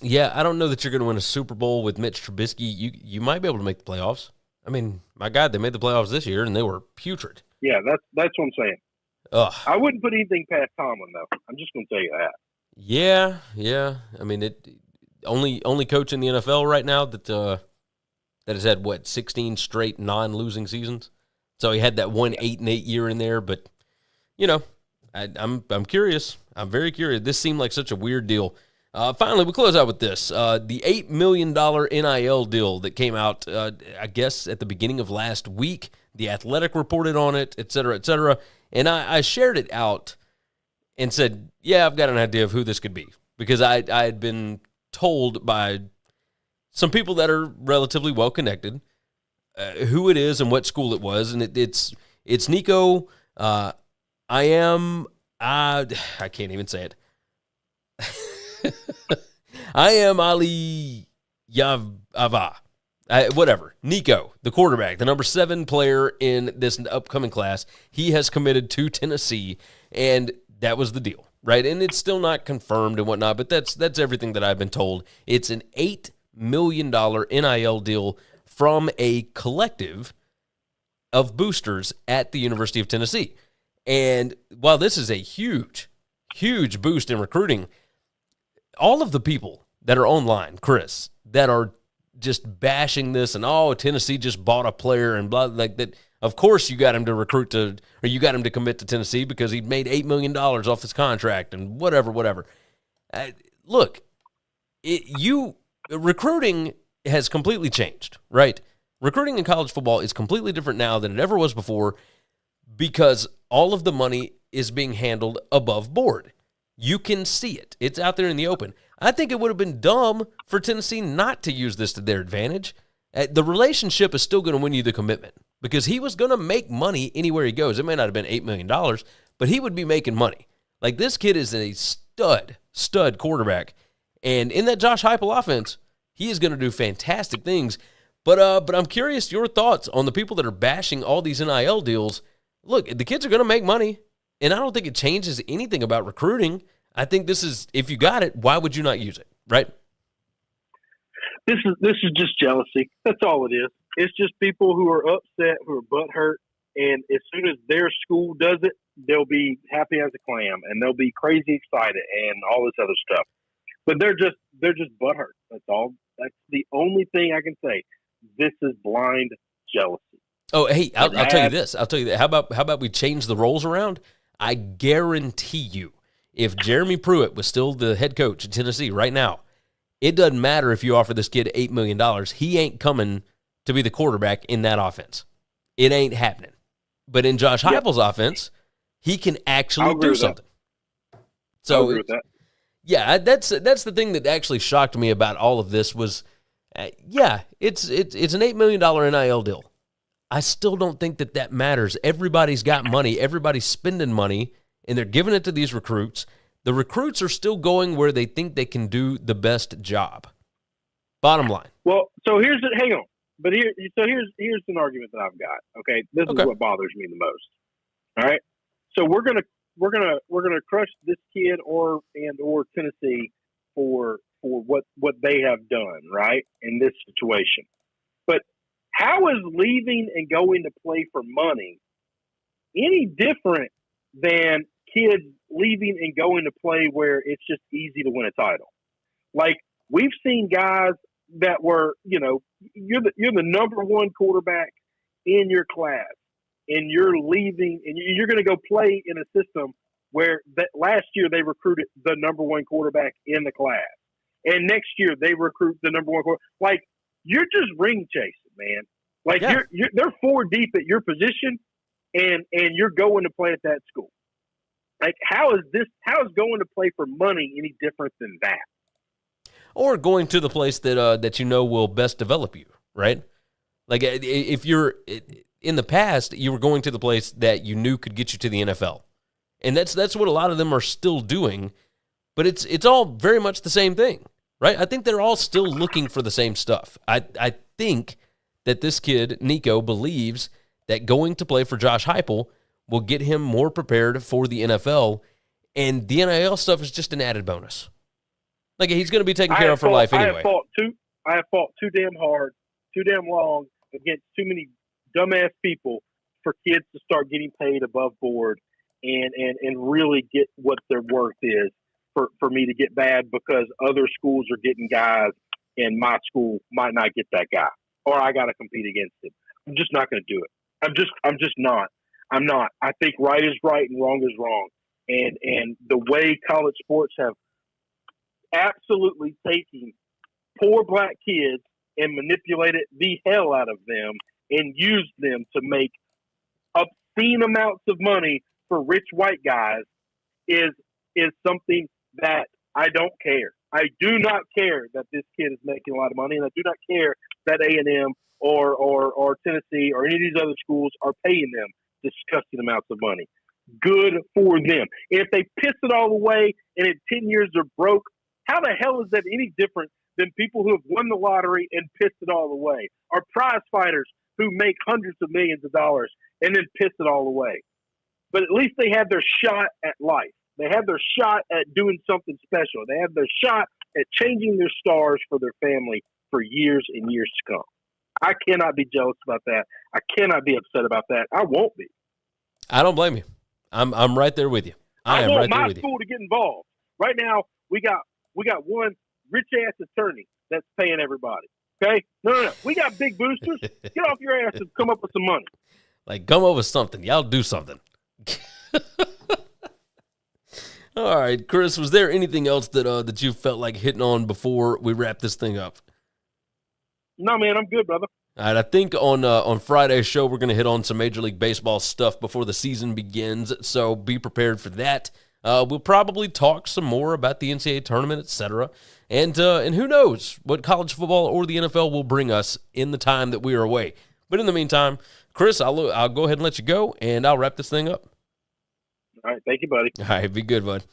Yeah, I don't know that you're going to win a Super Bowl with Mitch Trubisky. You might be able to make the playoffs. I mean, my God, they made the playoffs this year, and they were putrid. Yeah, that's what I'm saying. Ugh. I wouldn't put anything past Tomlin, though. I'm just going to tell you that. Yeah. I mean, only coach in the NFL right now that has had 16 straight non-losing seasons. So he had that 8-8 year in there, but I'm curious. I'm very curious. This seemed like such a weird deal. Finally, we close out with this. The $8 million NIL deal that came out, I guess, at the beginning of last week. The Athletic reported on it, et cetera, et cetera. And I shared it out and said, yeah, I've got an idea of who this could be. Because I had been told by some people that are relatively well-connected who it is and what school it was. And it's Nico. I can't even say it. I am Ali Yavava. Whatever. Nico, the quarterback, the number 7 player in this upcoming class, he has committed to Tennessee, and that was the deal, right? And it's still not confirmed and whatnot, but that's everything that I've been told. It's an $8 million NIL deal from a collective of boosters at the University of Tennessee. And while this is a huge, huge boost in recruiting, all of the people that are online, Chris, that are just bashing this and, Tennessee just bought a player and blah, like that. Of course you got him to you got him to commit to Tennessee because he made $8 million off his contract and whatever. Look, recruiting has completely changed, right? Recruiting in college football is completely different now than it ever was before because all of the money is being handled above board. You can see it. It's out there in the open. I think it would have been dumb for Tennessee not to use this to their advantage. The relationship is still going to win you the commitment because he was going to make money anywhere he goes. It may not have been $8 million, but he would be making money. Like, this kid is a stud quarterback. And in that Josh Heupel offense, he is going to do fantastic things. But I'm curious your thoughts on the people that are bashing all these NIL deals. Look, the kids are going to make money. And I don't think it changes anything about recruiting. I think this is, if you got it, why would you not use it, right? This is just jealousy. That's all it is. It's just people who are upset, who are butthurt, and as soon as their school does it, they'll be happy as a clam, and they'll be crazy excited and all this other stuff. But they're just butthurt. That's all. That's the only thing I can say. This is blind jealousy. Oh, hey, I'll tell you this. I'll tell you that. How about we change the roles around? I guarantee you, if Jeremy Pruitt was still the head coach at Tennessee right now, it doesn't matter if you offer this kid $8 million. He ain't coming to be the quarterback in that offense. It ain't happening. But in Josh Heupel's offense, he can actually do something. So, I'll agree with that. Yeah, that's the thing that actually shocked me about all of this was, it's an $8 million NIL deal. I still don't think that matters. Everybody's got money. Everybody's spending money, and they're giving it to these recruits. The recruits are still going where they think they can do the best job. Bottom line. Well, so hang on. But here's an argument that I've got. Okay, this is what bothers me the most. All right, so we're gonna crush this kid or Tennessee for what they have done, right, in this situation. But how is leaving and going to play for money any different than kids leaving and going to play where it's just easy to win a title? Like, we've seen guys that were, you're the number one quarterback in your class, and you're leaving, and you're going to go play in a system where last year they recruited the number one quarterback in the class, and next year they recruit the number one quarterback. Like, you're just ring chasing, man. Like, they're four deep at your position, and you're going to play at that school. Like, how is going to play for money any different than that? Or going to the place that you know will best develop you, right? Like, if you're in the past, you were going to the place that you knew could get you to the NFL, and that's what a lot of them are still doing. But it's all very much the same thing, right? I think they're all still looking for the same stuff. I think that this kid Nico believes that going to play for Josh Heupel will get him more prepared for the NFL, and the NIL stuff is just an added bonus. Like, he's going to be taken care of for life anyway. I have fought too damn hard, too damn long against too many dumbass people for kids to start getting paid above board and really get what their worth is for me to get bad because other schools are getting guys and my school might not get that guy, or I got to compete against him. I'm just not going to do it. I'm just not. I'm not. I think right is right and wrong is wrong. And the way college sports have absolutely taken poor black kids and manipulated the hell out of them and used them to make obscene amounts of money for rich white guys is something that I don't care. I do not care that this kid is making a lot of money, and I do not care that A&M or Tennessee or any of these other schools are paying them disgusting amounts of money. Good for them. And if they piss it all away and in 10 years they're broke, how the hell is that any different than people who have won the lottery and pissed it all away? Or prize fighters who make hundreds of millions of dollars and then piss it all away. But at least they have their shot at life. They have their shot at doing something special. They have their shot at changing their stars for their family for years and years to come. I cannot be jealous about that. I cannot be upset about that. I won't be. I don't blame you. I'm right there with you. I want my school to get involved. Right now, we got one rich ass attorney that's paying everybody. Okay? No. We got big boosters. Get off your ass and come up with some money. Like, come up with something. Y'all do something. All right, Chris, was there anything else that you felt like hitting on before we wrap this thing up? No, man, I'm good, brother. All right, I think on Friday's show we're going to hit on some Major League Baseball stuff before the season begins, so be prepared for that. We'll probably talk some more about the NCAA tournament, etc. And who knows what college football or the NFL will bring us in the time that we are away. But in the meantime, Chris, I'll go ahead and let you go, and I'll wrap this thing up. All right, thank you, buddy. All right, be good, bud.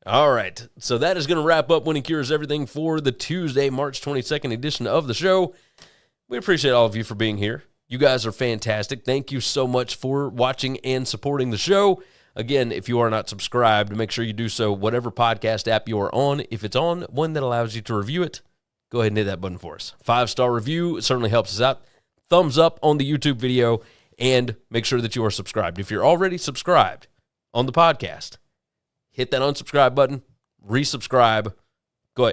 All right, so that is going to wrap up Winning Cures Everything for the Tuesday, March 22nd edition of the show. We appreciate all of you for being here. You guys are fantastic. Thank you so much for watching and supporting the show. Again, if you are not subscribed, make sure you do so whatever podcast app you are on. If it's on one that allows you to review it, go ahead and hit that button for us. 5-star review certainly helps us out. Thumbs up on the YouTube video, and make sure that you are subscribed. If you're already subscribed on the podcast, hit that unsubscribe button, resubscribe. Go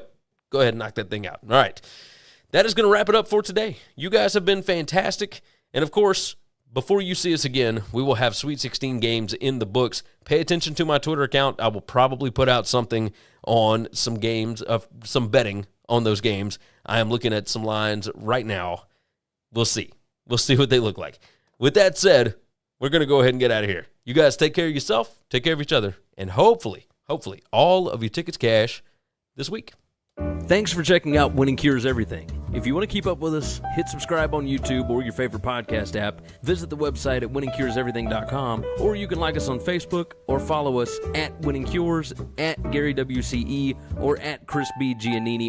ahead and knock that thing out. All right. That is going to wrap it up for today. You guys have been fantastic. And, of course, before you see us again, we will have Sweet 16 games in the books. Pay attention to my Twitter account. I will probably put out something on some games, some betting on those games. I am looking at some lines right now. We'll see. We'll see what they look like. With that said, we're going to go ahead and get out of here. You guys take care of yourself, take care of each other, and hopefully, all of your tickets cash this week. Thanks for checking out Winning Cures Everything. If you want to keep up with us, hit subscribe on YouTube or your favorite podcast app, visit the website at winningcureseverything.com, or you can like us on Facebook or follow us at Winning Cures, at Gary WCE, or at Chris B. Giannini